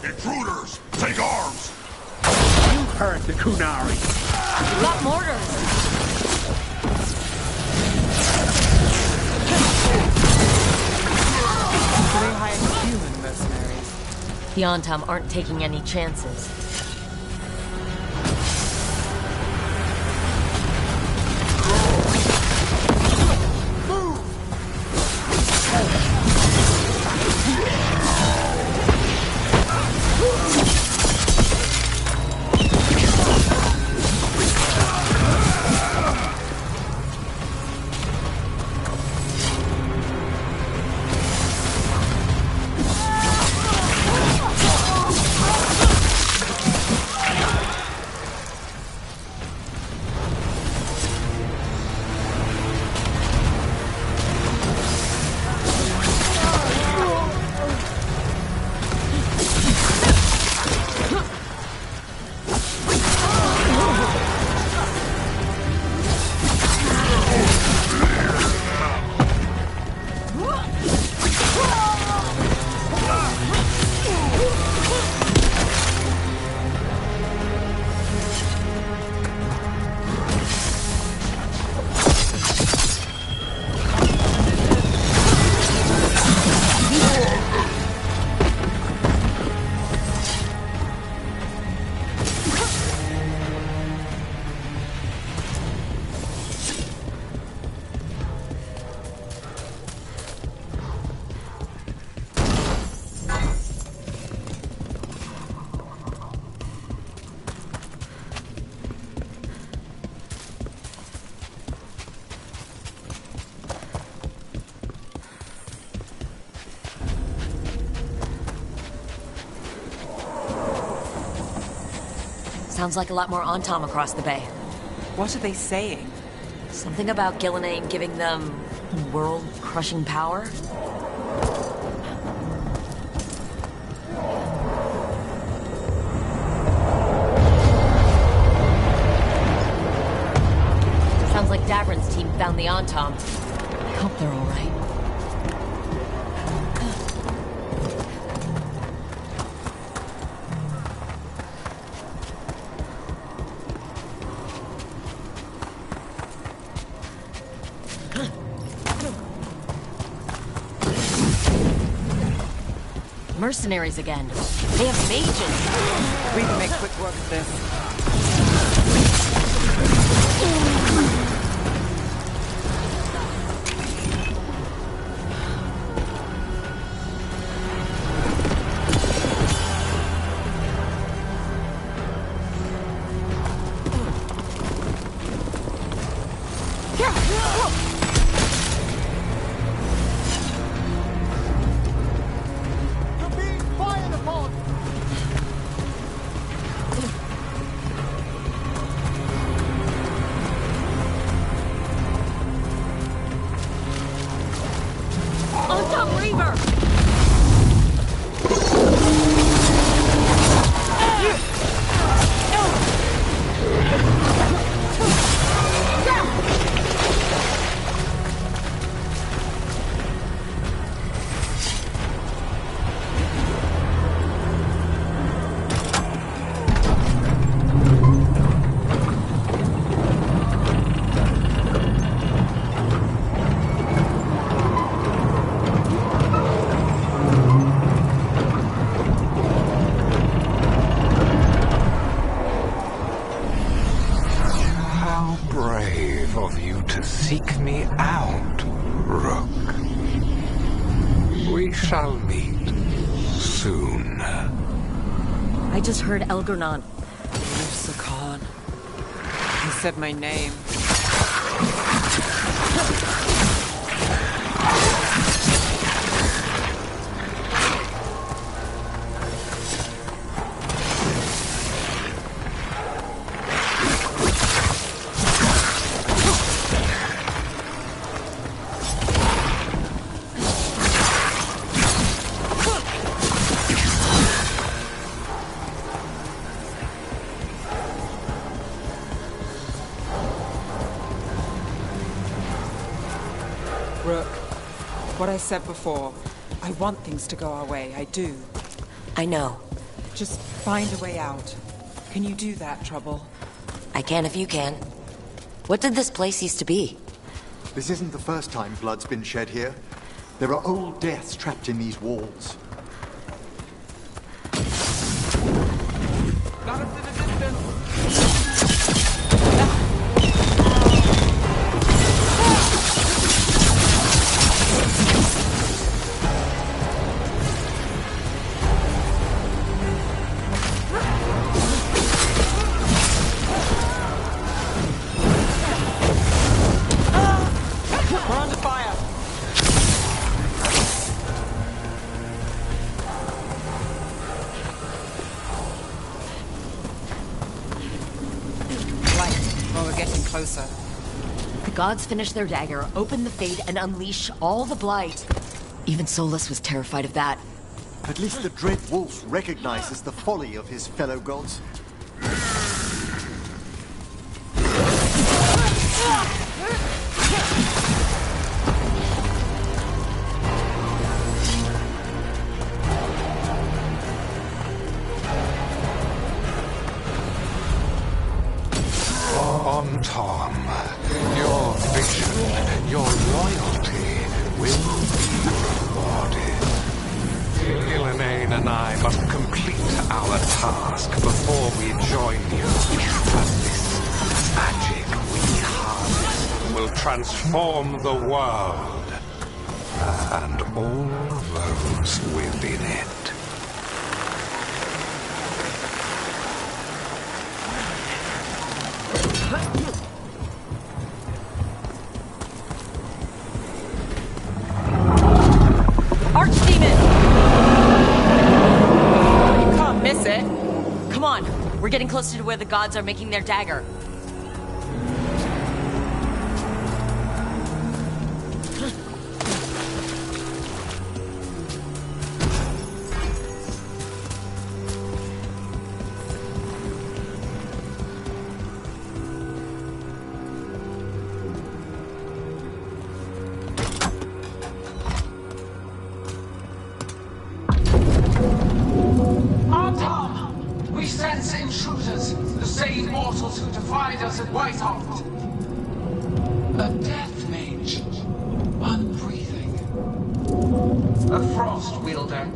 Intruders! Take arms! You heard the Kunari! We've got mortars! They hire human mercenaries. The Antam aren't taking any chances. Sounds like a lot more Antam across the bay. What are they saying? Something about Gillenane giving them world-crushing power? Davrin's team found the Antom. I hope they're all right. Mercenaries again. They have mages. We can make quick work of this. Seek me out, Rook. We shall meet soon. I just heard Elgernon. Musa Khan. He said my name. Rook, what I said before, I want things to go our way, I do. I know. Just find a way out. Can you do that, Trouble? I can if you can. What did this place used to be? This isn't the first time blood's been shed here. There are old deaths trapped in these walls. Not up to the distance! We're under fire! Well, we're getting closer. The gods finish their dagger, open the fade, and unleash all the blight. Even Solus was terrified of that. At least the Dread Wolf recognizes the folly of his fellow gods. On Tom, your vision, your loyalty will be rewarded. Ilanane and I must complete our task before we join you. But this magic we harness will transform the world and all those within it. Archdemon! You can't miss it. Come on, we're getting closer to where the gods are making their dagger. intruders, the same mortals who defied us at Whitehart. A death mage, unbreathing. A frost wielder,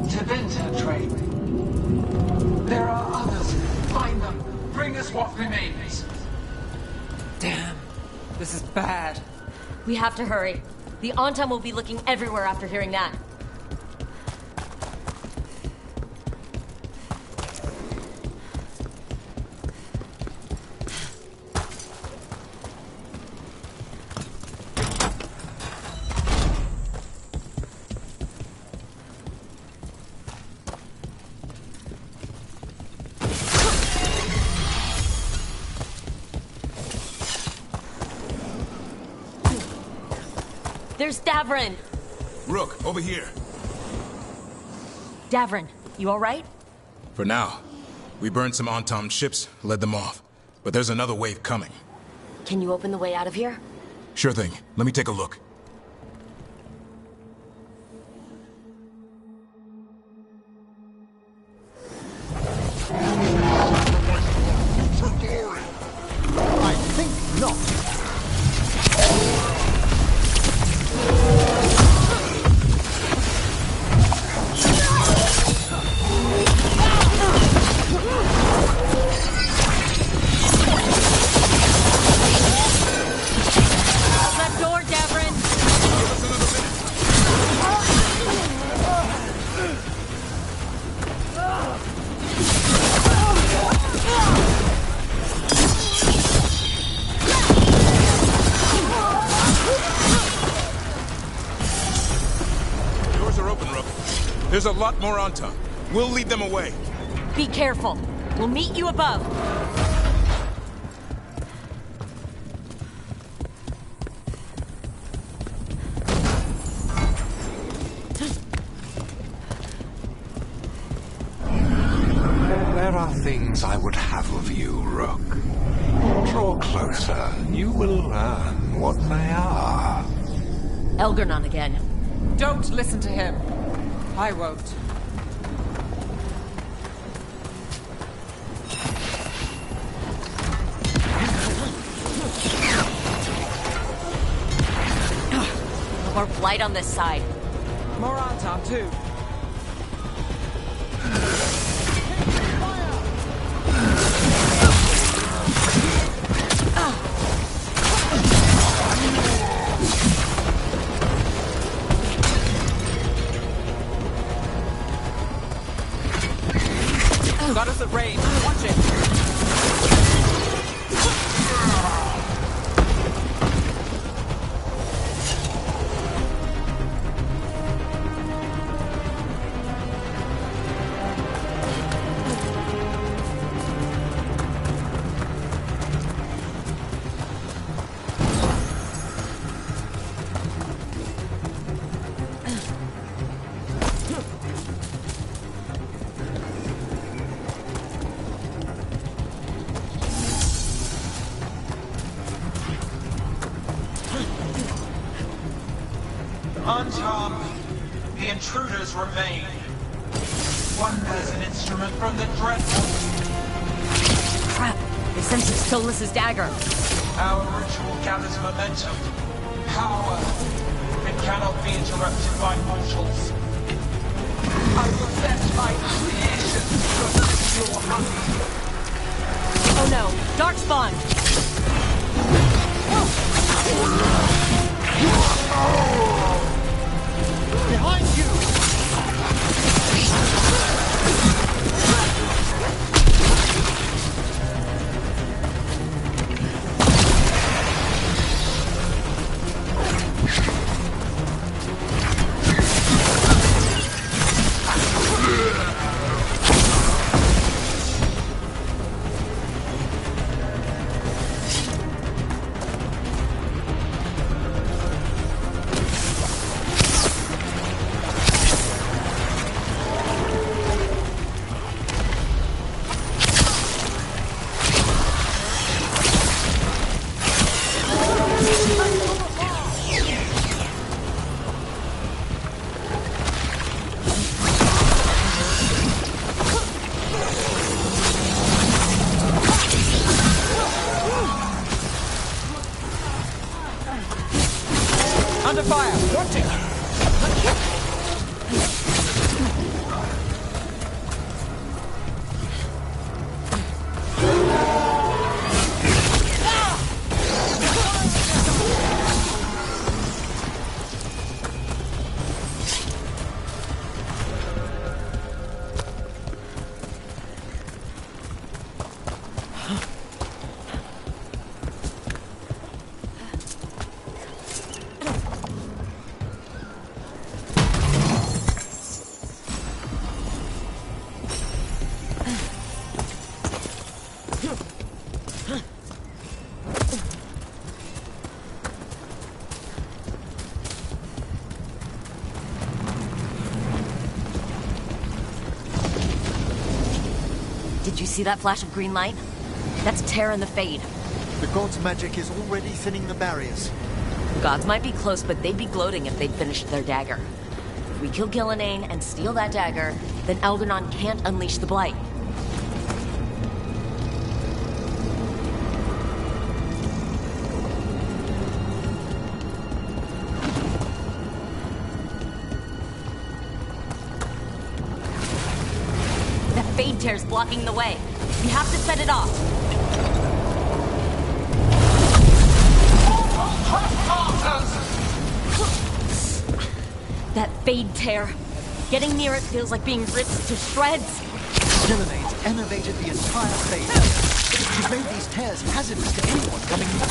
Tevinter train. There are others. Find them. Bring us what remains. Damn. This is bad. We have to hurry. The Antam will be looking everywhere after hearing that. There's Davrin! Rook, over here. Davrin, you alright? For now. We burned some Antam ships, led them off. But there's another wave coming. Can you open the way out of here? Sure thing. Let me take a look. I think not. That door, Davrin! Doors are open, Rook. There's a lot more Antam. We'll lead them away. Be careful. We'll meet you above. There are things I would have of you, Rook. Draw closer. You will learn what they are. Elgernon again. Don't listen to him. I won't. More blight on this side. More Antam, too. Got us at range. Watch it. Antam, the intruders remain. One bears an instrument from the dreadful. Crap! They sense Stolas' dagger. Our ritual gathers momentum. Power. It cannot be interrupted by mortals. I will set my creation to your hunger. Oh no! Darkspawn! Behind you! Did you see that flash of green light? That's Terra and the Fade. The god's magic is already thinning the barriers. The gods might be close, but they'd be gloating if they'd finished their dagger. If we kill Gillenane and steal that dagger, then Eldernon can't unleash the Blight. That Fade Tear's blocking the way. We have to set it off. That Fade Tear. Getting near it feels like being ripped to shreds. Gillenane's enervated the entire Fade. She's made these tears hazardous to anyone coming near.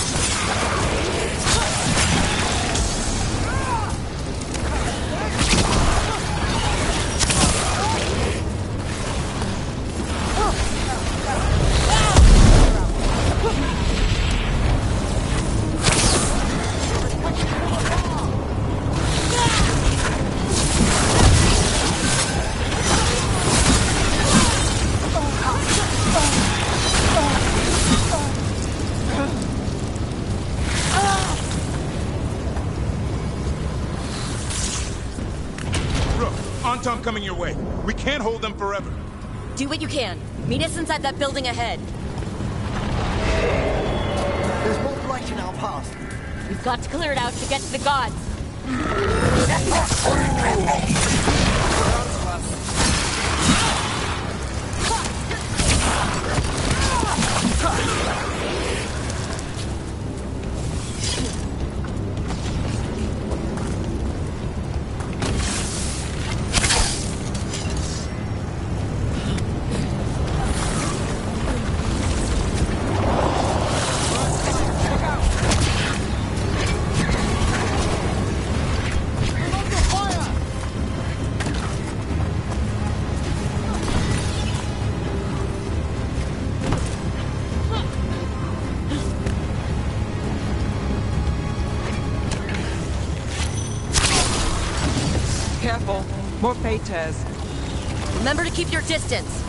Tom coming your way. We can't hold them forever. Do what you can. Meet us inside that building ahead. There's more blight in our path. We've got to clear it out to get to the gods. Careful. More Fade Tears. Remember to keep your distance.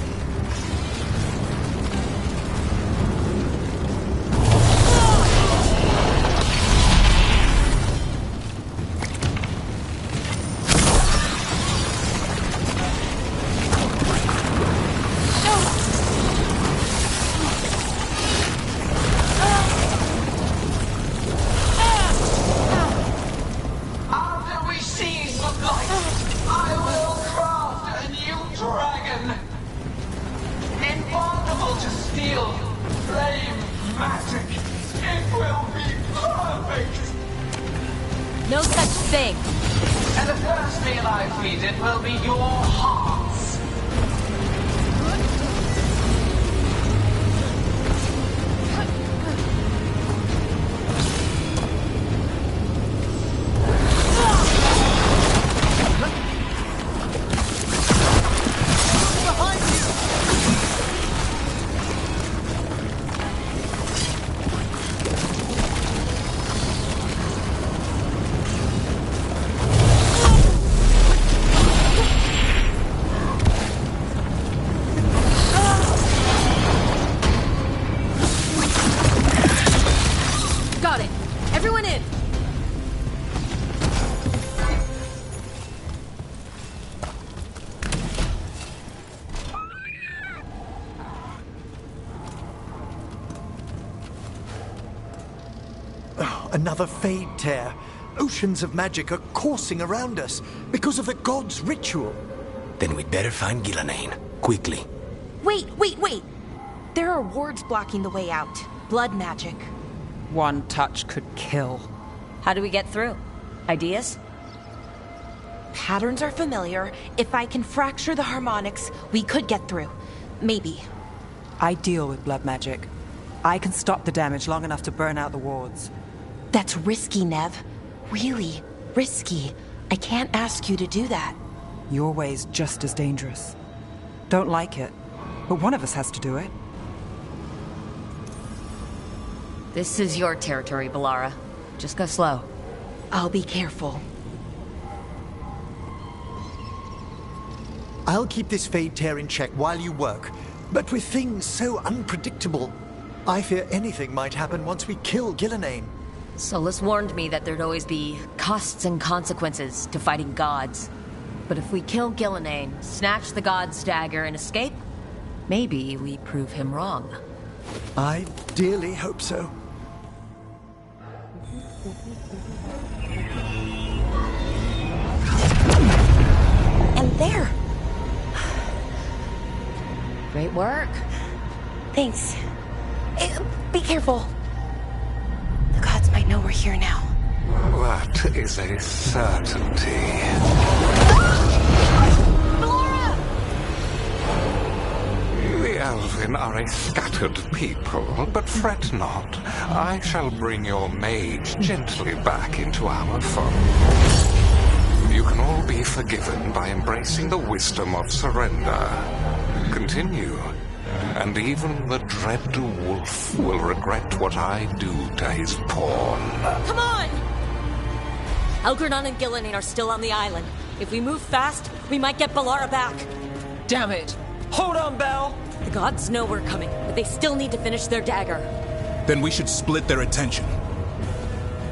No such thing. And the first meal I feed it will be your hearts. Another Fade Tear. Oceans of magic are coursing around us because of the god's ritual. Then we'd better find Gillenane. Quickly. Wait. There are wards blocking the way out. Blood magic. One touch could kill. How do we get through? Ideas? Patterns are familiar. If I can fracture the harmonics, we could get through. Maybe. I deal with blood magic. I can stop the damage long enough to burn out the wards. That's risky, Nev. Really risky. I can't ask you to do that. Your way's just as dangerous. Don't like it, but one of us has to do it. This is your territory, Bellara. Just go slow. I'll be careful. I'll keep this Fade Tear in check while you work. But with things so unpredictable, I fear anything might happen once we kill Gillenane. Solus warned me that there'd always be costs and consequences to fighting gods. But if we kill Gillenane, snatch the god's dagger, and escape, maybe we prove him wrong. I dearly hope so. And there! Great work. Thanks. Be careful. The gods might know we're here now. That is a certainty. The Elven are a scattered people, but fret not. I shall bring your mage gently back into our fold. You can all be forgiven by embracing the wisdom of surrender. Continue, and even the dread wolf will regret what I do to his pawn. Come on! Elgrennon and Gillenane are still on the island. If we move fast, we might get Balara back. Damn it! Hold on, Belle! The gods know we're coming, but they still need to finish their dagger. Then we should split their attention.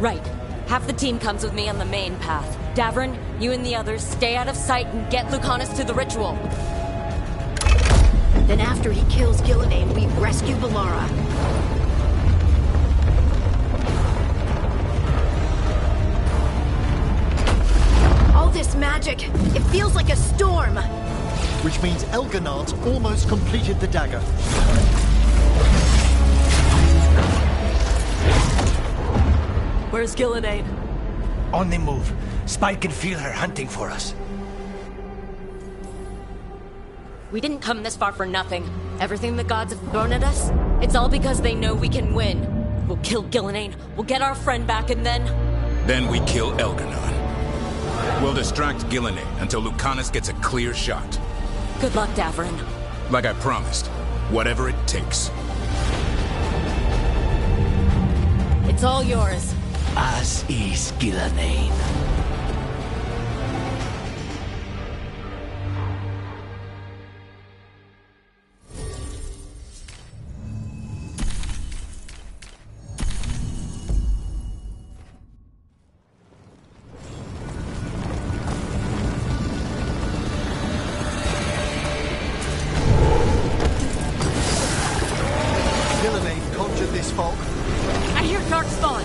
Right. Half the team comes with me on the main path. Davrin, you and the others stay out of sight and get Lucanus to the ritual. Then after he kills Gillenane, we rescue Balara. All this magic, it feels like a storm. Which means Elgernard's almost completed the dagger. Where's Gillenane? On the move. Spike can feel her hunting for us. We didn't come this far for nothing. Everything the gods have thrown at us, it's all because they know we can win. We'll kill Gillenane, we'll get our friend back, and then... Then we kill Elgrennon. We'll distract Gillenane until Lucanus gets a clear shot. Good luck, Davrin. Like I promised, whatever it takes. It's all yours. As is Gillenane. Gillenane conjured this fog. I hear Darkspawn.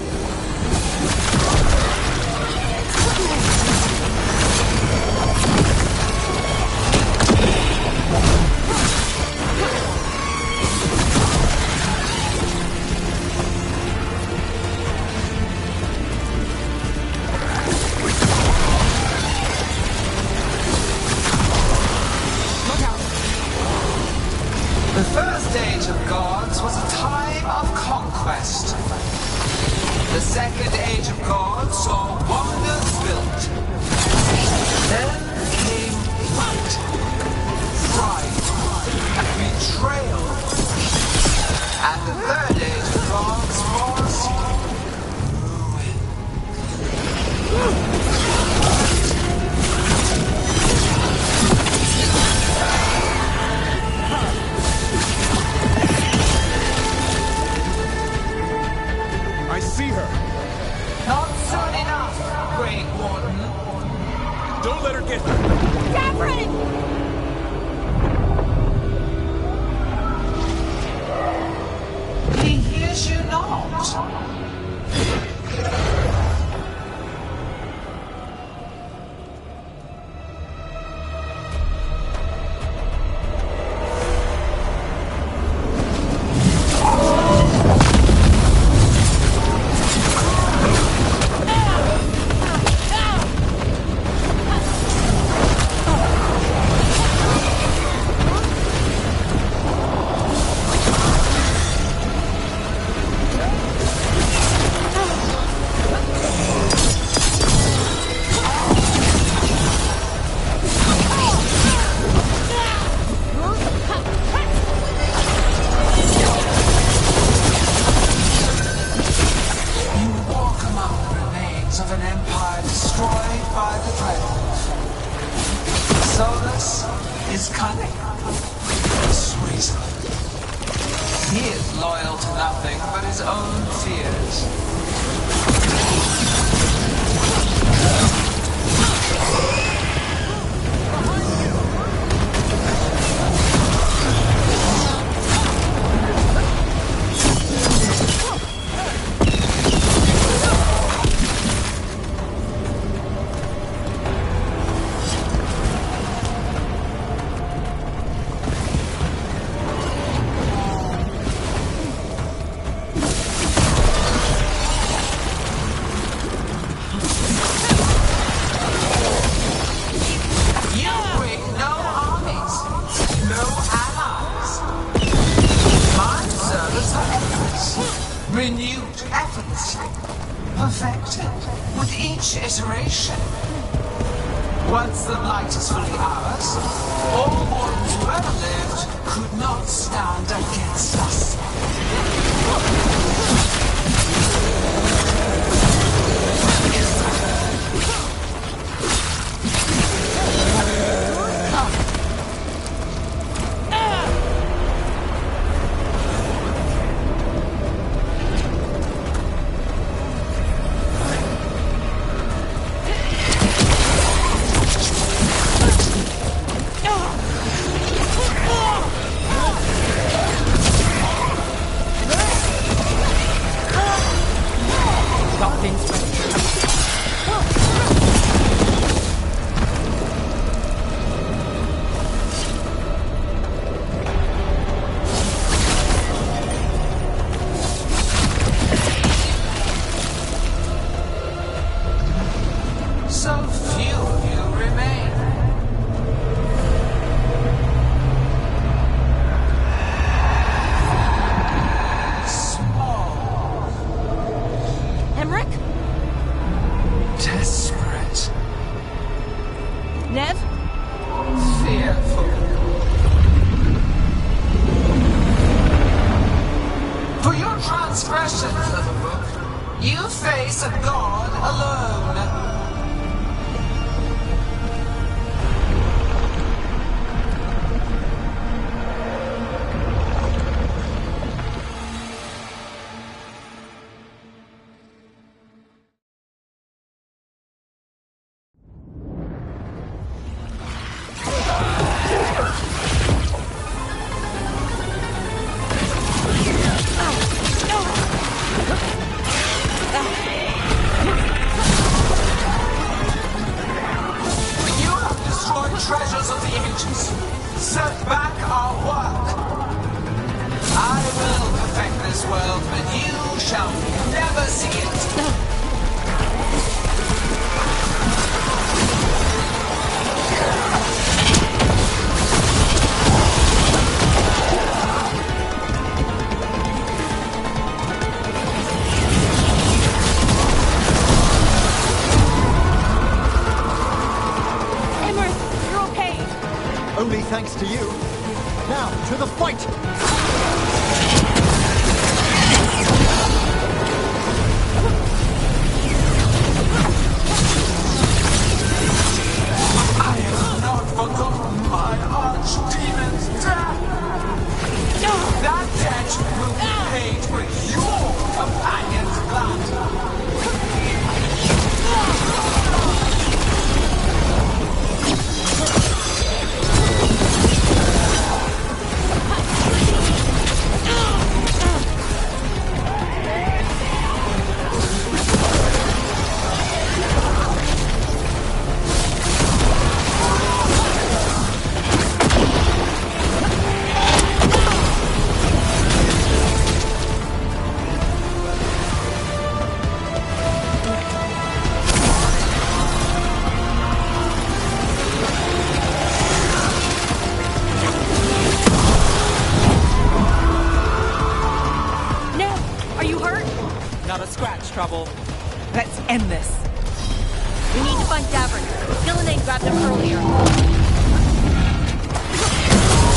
The first age of gods was a time of conquest. The second age of gods saw wonders built. Then came fight, pride, betrayal. And the third age of gods was ruin. I see her. Not soon enough, Great Warden. Don't let her get... Davrin! He hears you not. Of an empire destroyed by the dreadnought. Solus is cunning, reason. He is loyal to nothing but his own fears. Renewed effortlessly, perfected with each iteration. Once the light is fully ours, all mortals who ever lived could not stand against us. Treasures of the ages. Set back our work. I will perfect this world, but you shall never see it. Only thanks to you. Now, to the fight! I have not forgotten my archdemon's death. That debt will be paid with your companion's blood. Not a scratch, Trouble. Let's end this. We need to find Davern. Gillenane grabbed him earlier.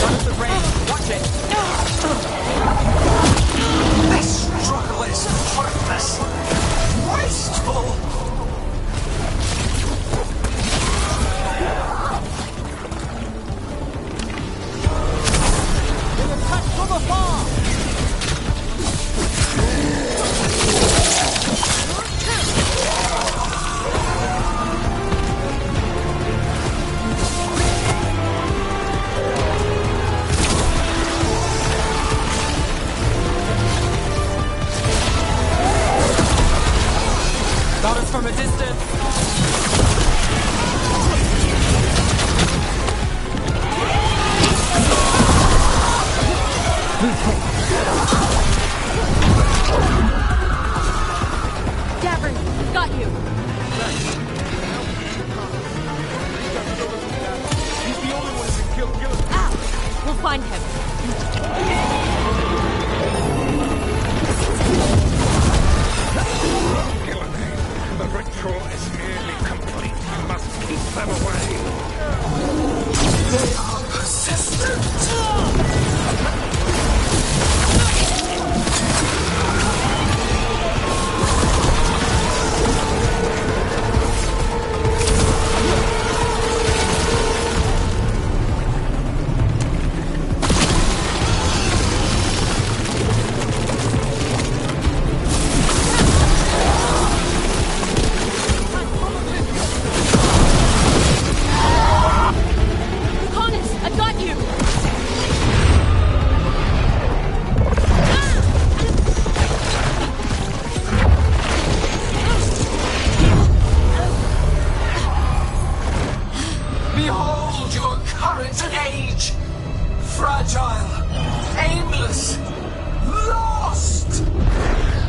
Watch the rain. Watch it. This struggle is fruitless. Wasteful. Behold your current age! Fragile, aimless, lost!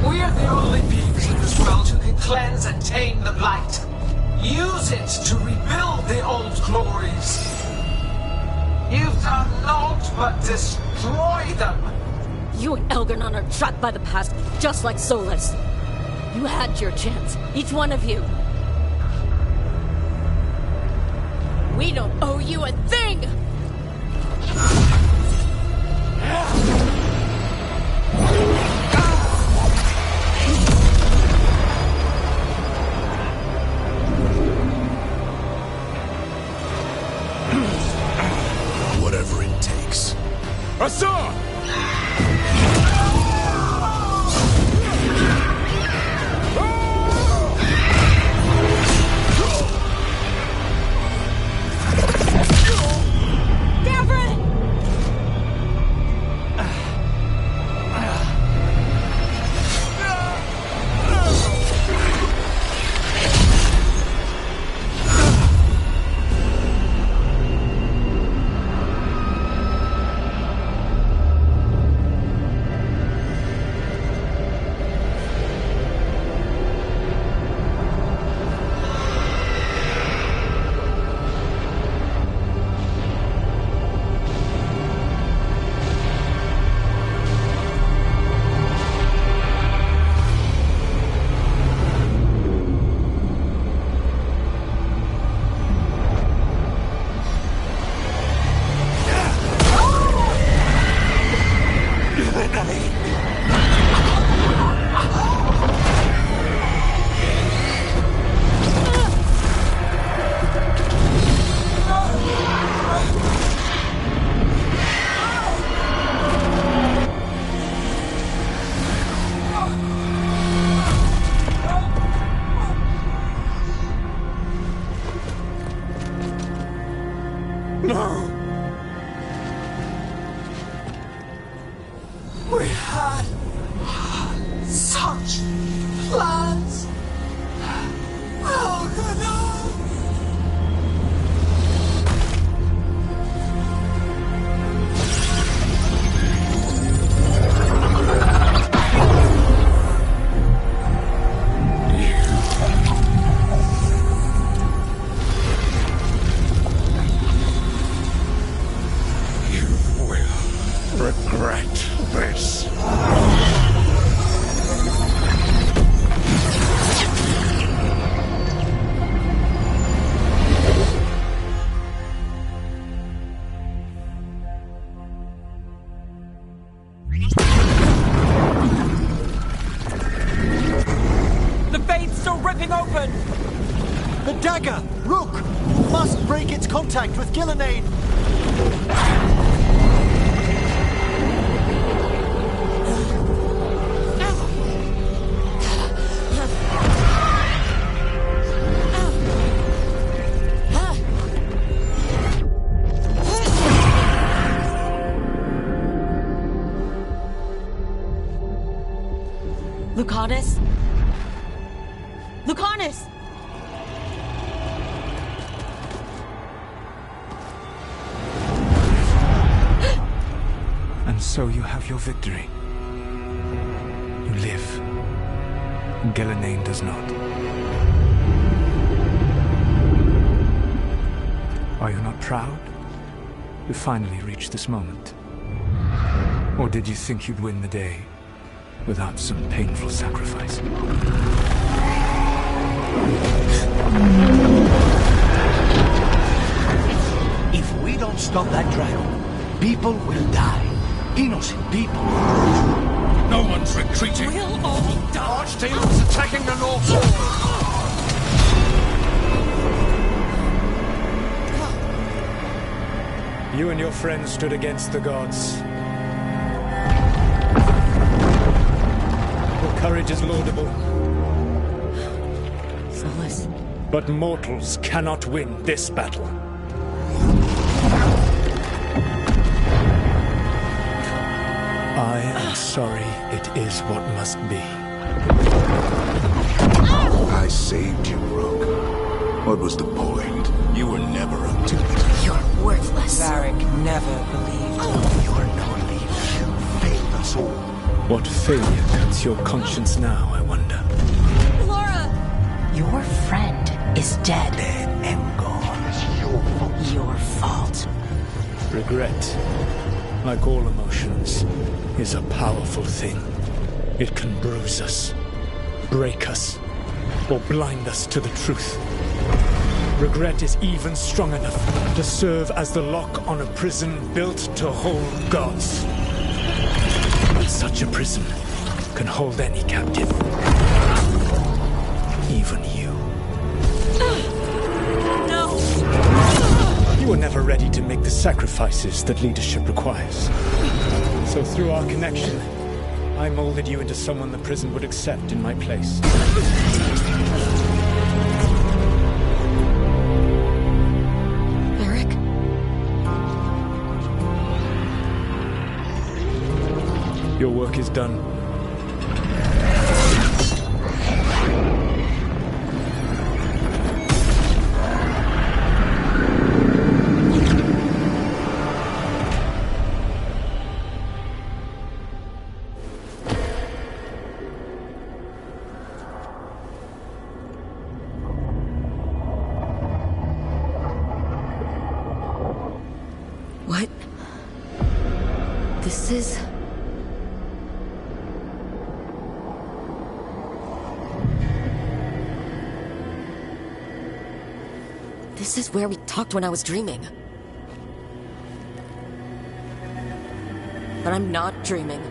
We're the only beings in this world who can cleanse and tame the blight. Use it to rebuild the old glories. You've done naught but destroy them. You and Elgar'nan are trapped by the past, just like Solas. You had your chance, each one of you. We don't owe you a thing! Whatever it takes. Assad! No! We had such plans. Elgar'nan! Regret this. The vein's still ripping open! The dagger! Rook! Must break its contact with Gillenane! Lucanus? Lucanus! And so you have your victory. You live. Gillenane does not. Are you not proud? You finally reached this moment. Or did you think you'd win the day without some painful sacrifice? If we don't stop that dragon, people will die. Innocent people. No one's retreating. We'll all die. Archdemons attacking the North Wall. You and your friends stood against the gods. Your courage is laudable. Solas. But mortals cannot win this battle. I am sorry it is what must be. I saved you, Rook. What was the point? You were never up to it. You're worthless. Varric never believed. You're no leader. You failed us all. What failure cuts your conscience now, I wonder? Laura! Your friend is dead. Dead and gone. It's your fault. Your fault. Regret, like all emotions, is a powerful thing. It can bruise us, break us, or blind us to the truth. Regret is even strong enough to serve as the lock on a prison built to hold gods. But such a prison can hold any captive. Even you. No! You were never ready to make the sacrifices that leadership requires. So through our connection, I molded you into someone the prison would accept in my place. Eric? Your work is done. What? This is... This is where we talked when I was dreaming. But I'm not dreaming.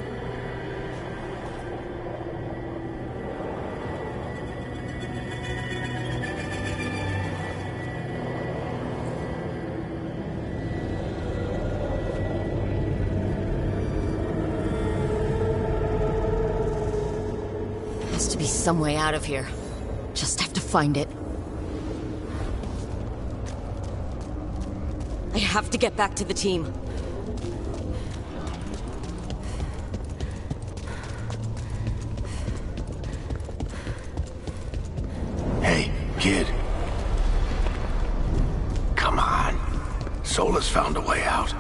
Has to be some way out of here. Just have to find it. I have to get back to the team. Hey, kid. Come on. Solus found a way out.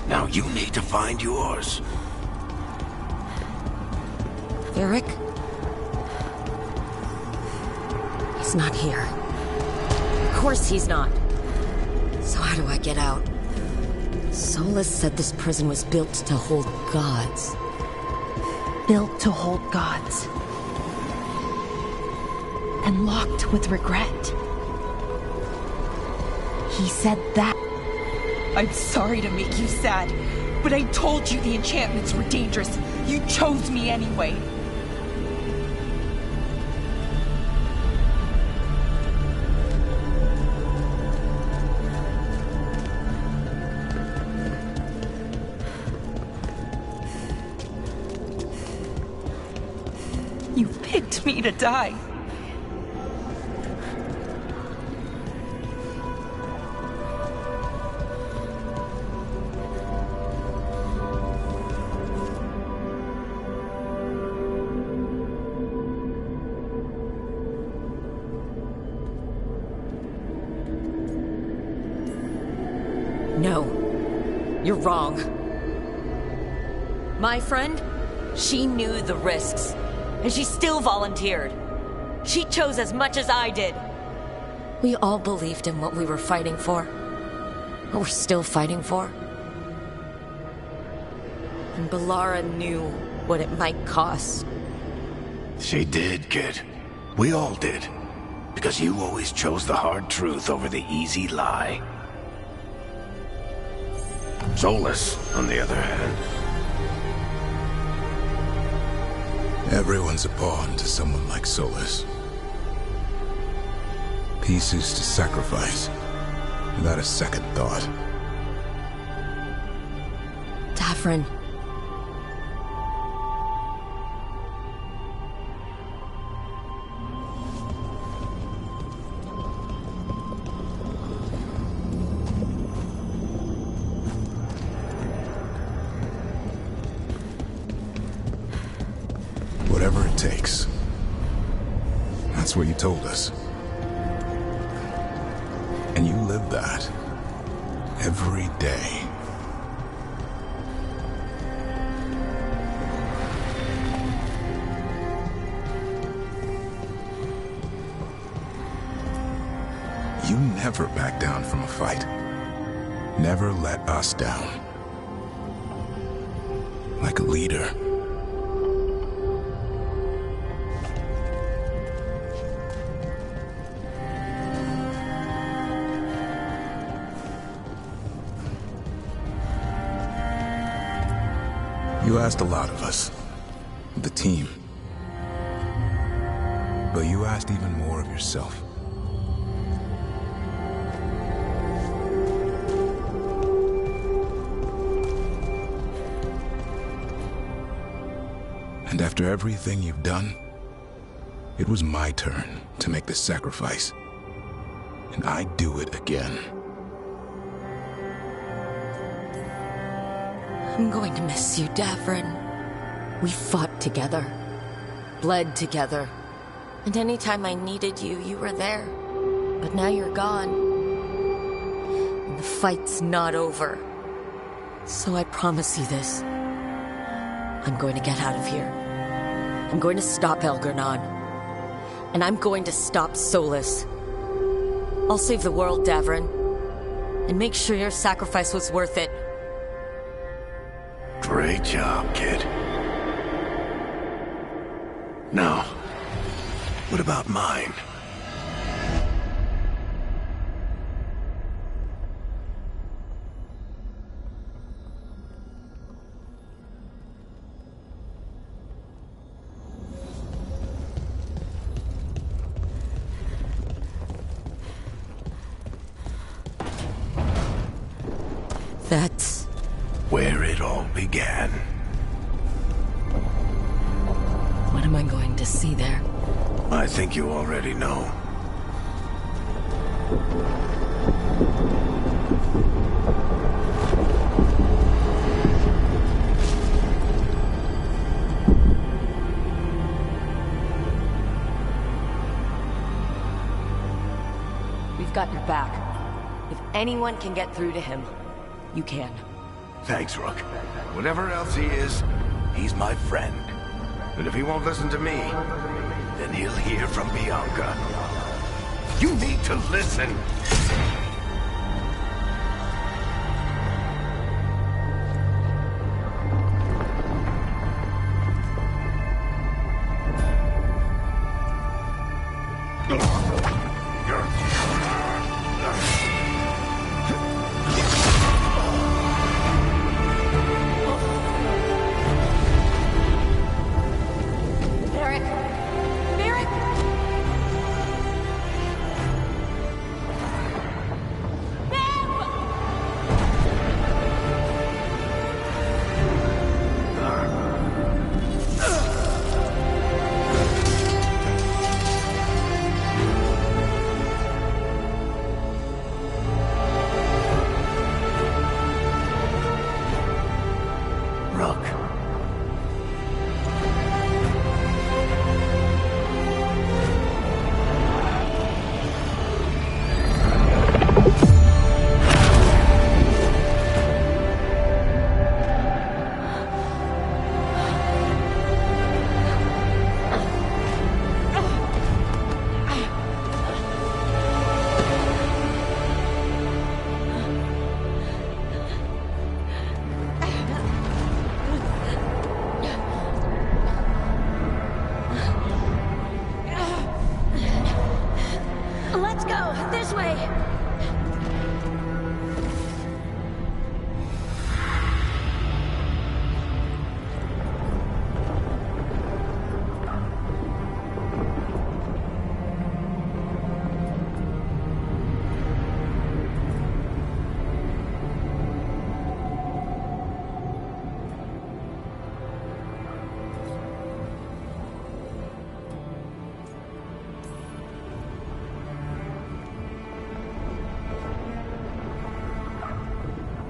Now you need to find yours. Eric? He's not here. Of course he's not. So how do I get out? Solus said this prison was built to hold gods. Built to hold gods. And locked with regret. He said that. I'm sorry to make you sad, but I told you the enchantments were dangerous. You chose me anyway. You picked me to die. No. You're wrong. My friend, she knew the risks. And she still volunteered. She chose as much as I did. We all believed in what we were fighting for. What we're still fighting for. And Balara knew what it might cost. She did, kid. We all did. Because you always chose the hard truth over the easy lie. Solus, on the other hand. Everyone's a pawn to someone like Solus. Pieces to sacrifice, without a second thought. Davrin. Whatever it takes. That's what you told us. And you lived that. that. Every day. You never back down from a fight. Never let us down. Like a leader. You asked a lot of us, the team. But you asked even more of yourself. And after everything you've done, it was my turn to make the sacrifice. And I'd do it again. I'm going to miss you, Davrin. We fought together, bled together, and anytime I needed you, you were there. But now you're gone, and the fight's not over. So I promise you this. I'm going to get out of here. I'm going to stop Elgar'nan. And I'm going to stop Solus. I'll save the world, Davrin. And make sure your sacrifice was worth it. Great job, kid. Now, what about mine? That's where it all began. What am I going to see there? I think you already know. We've got your back. If anyone can get through to him, you can. Thanks, Rook. Whatever else he is, he's my friend. And if he won't listen to me, then he'll hear from Bianca. You need to listen!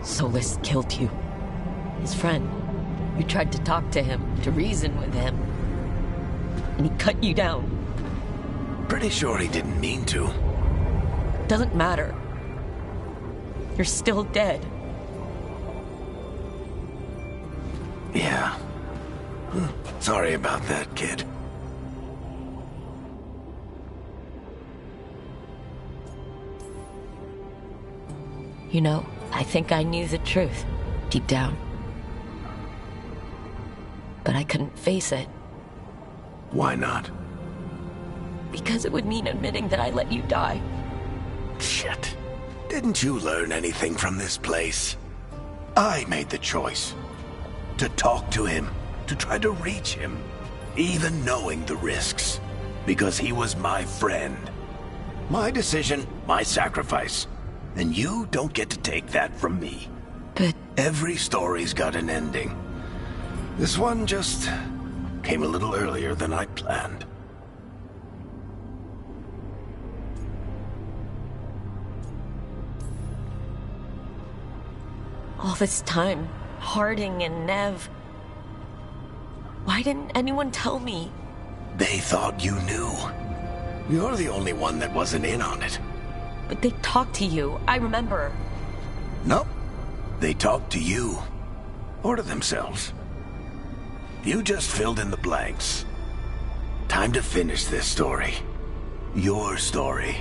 Solus killed you. His friend. You tried to talk to him, to reason with him. And he cut you down. Pretty sure he didn't mean to. Doesn't matter. You're still dead. Yeah. Sorry about that, kid. You know, I think I knew the truth, deep down. But I couldn't face it. Why not? Because it would mean admitting that I let you die. Shit. Didn't you learn anything from this place? I made the choice. To talk to him, to try to reach him, even knowing the risks. Because he was my friend. My decision, my sacrifice. And you don't get to take that from me. But every story's got an ending. This one just came a little earlier than I planned. all this time, Harding and Nev. Why didn't anyone tell me? They thought you knew. You're the only one that wasn't in on it. But they talked to you, I remember. Nope. They talked to you. Or to themselves. You just filled in the blanks. Time to finish this story. Your story.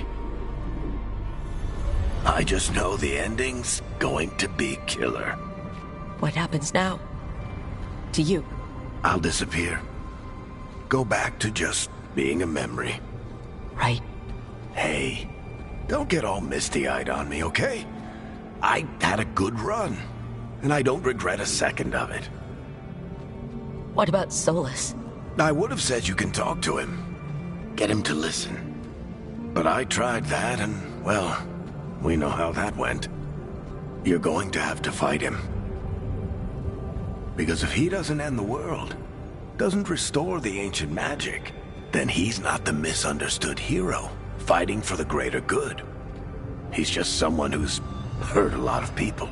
I just know the ending's going to be killer. What happens now? To you? I'll disappear. Go back to just being a memory. Right. Hey, don't get all misty-eyed on me, okay? I had a good run, and I don't regret a second of it. What about Solus? I would have said you can talk to him. Get him to listen. But I tried that, and, well, we know how that went. You're going to have to fight him. Because if he doesn't end the world, doesn't restore the ancient magic, then he's not the misunderstood hero, fighting for the greater good. He's just someone who's hurt a lot of people.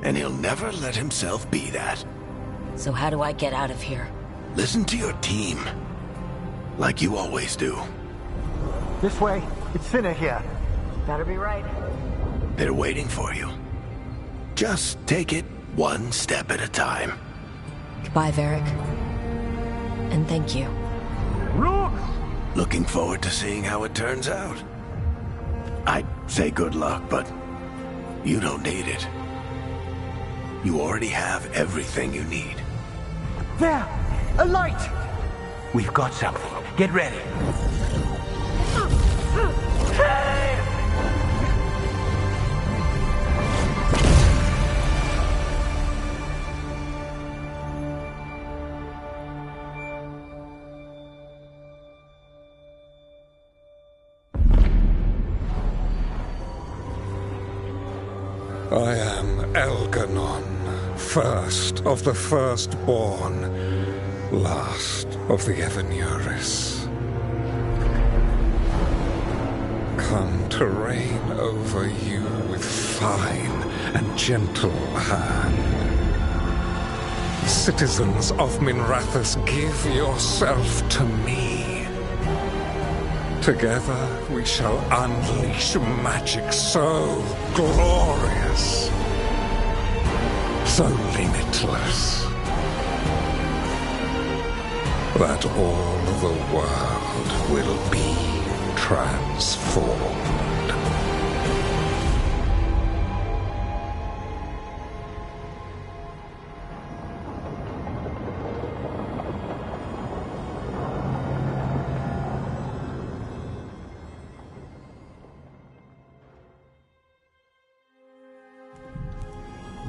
And he'll never let himself be that. So how do I get out of here? Listen to your team. Like you always do. This way. It's thinner here. Better be right. They're waiting for you. Just take it one step at a time. Goodbye, Varric. And thank you. Look! Looking forward to seeing how it turns out. I'd say good luck, but you don't need it. You already have everything you need. There! A light! We've got something. Get ready. I am Elganon, first of the firstborn, last of the Evanuris. Come to reign over you with fine and gentle hand. Citizens of Minrathous, give yourself to me. Together we shall unleash magic so glorious, so limitless, that all the world will be transformed.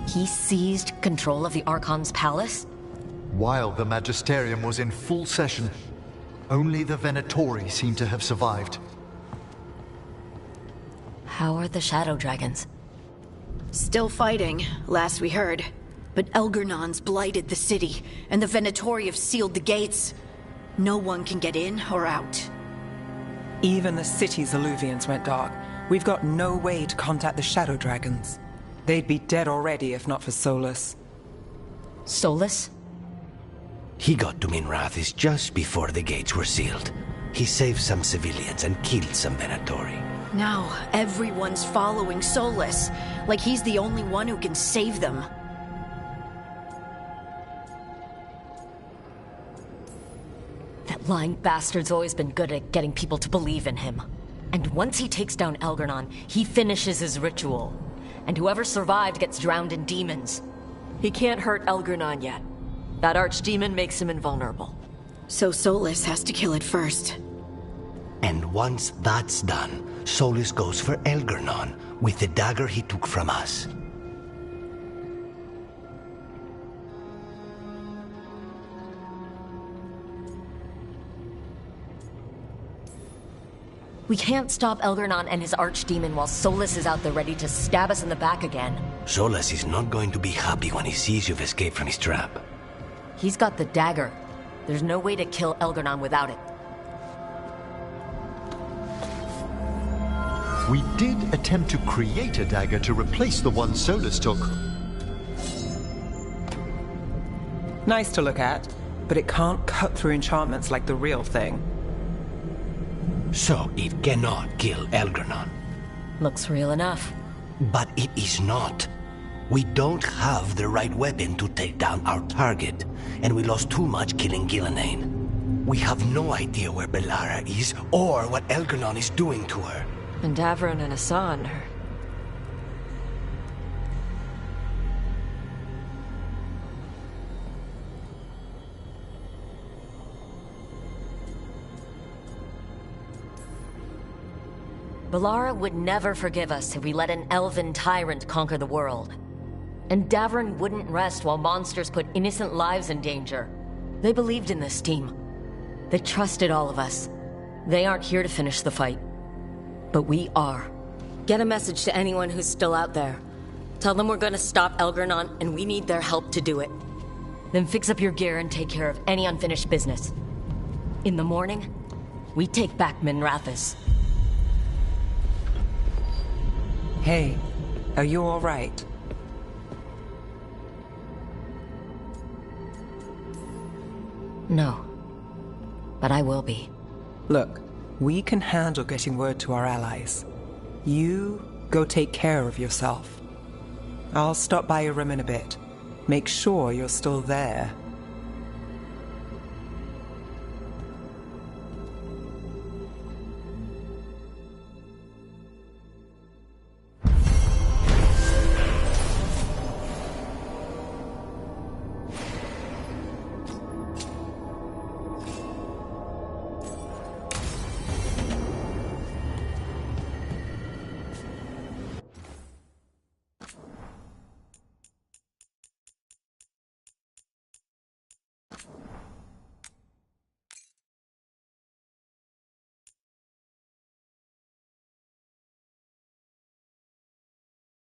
He seized control of the Archon's palace? While the Magisterium was in full session, only the Venatori seem to have survived. How are the Shadow Dragons? Still fighting, last we heard. But Elgernon's blighted the city, and the Venatori have sealed the gates. No one can get in or out. Even the city's Alluvians went dark. We've got no way to contact the Shadow Dragons. They'd be dead already if not for Solus. Solus? He got to Minrathous just before the gates were sealed. He saved some civilians and killed some Venatori. Now, everyone's following Solus, like he's the only one who can save them. That lying bastard's always been good at getting people to believe in him. And once he takes down Algernon, he finishes his ritual. And whoever survived gets drowned in demons. He can't hurt Algernon yet. That archdemon makes him invulnerable. So Solus has to kill it first. And once that's done, Solus goes for Algernon with the dagger he took from us. We can't stop Algernon and his archdemon while Solus is out there ready to stab us in the back again. Solus is not going to be happy when he sees you've escaped from his trap. He's got the dagger. There's no way to kill Algernon without it. We did attempt to create a dagger to replace the one Solus took. Nice to look at, but it can't cut through enchantments like the real thing. So it cannot kill Algernon. Looks real enough. But it is not. We don't have the right weapon to take down our target, and we lost too much killing Gillenane. We have no idea where Bellara is, or what Algernon is doing to her. And Davron and Hassan are... Bellara would never forgive us if we let an elven tyrant conquer the world. And Davron wouldn't rest while monsters put innocent lives in danger. They believed in this team. They trusted all of us. They aren't here to finish the fight. But we are. Get a message to anyone who's still out there. Tell them we're gonna stop Algernon and we need their help to do it. Then fix up your gear and take care of any unfinished business. In the morning, we take back Minrathous. Hey, are you all right? No, but I will be. Look, we can handle getting word to our allies. You go take care of yourself. I'll stop by your room in a bit. Make sure you're still there.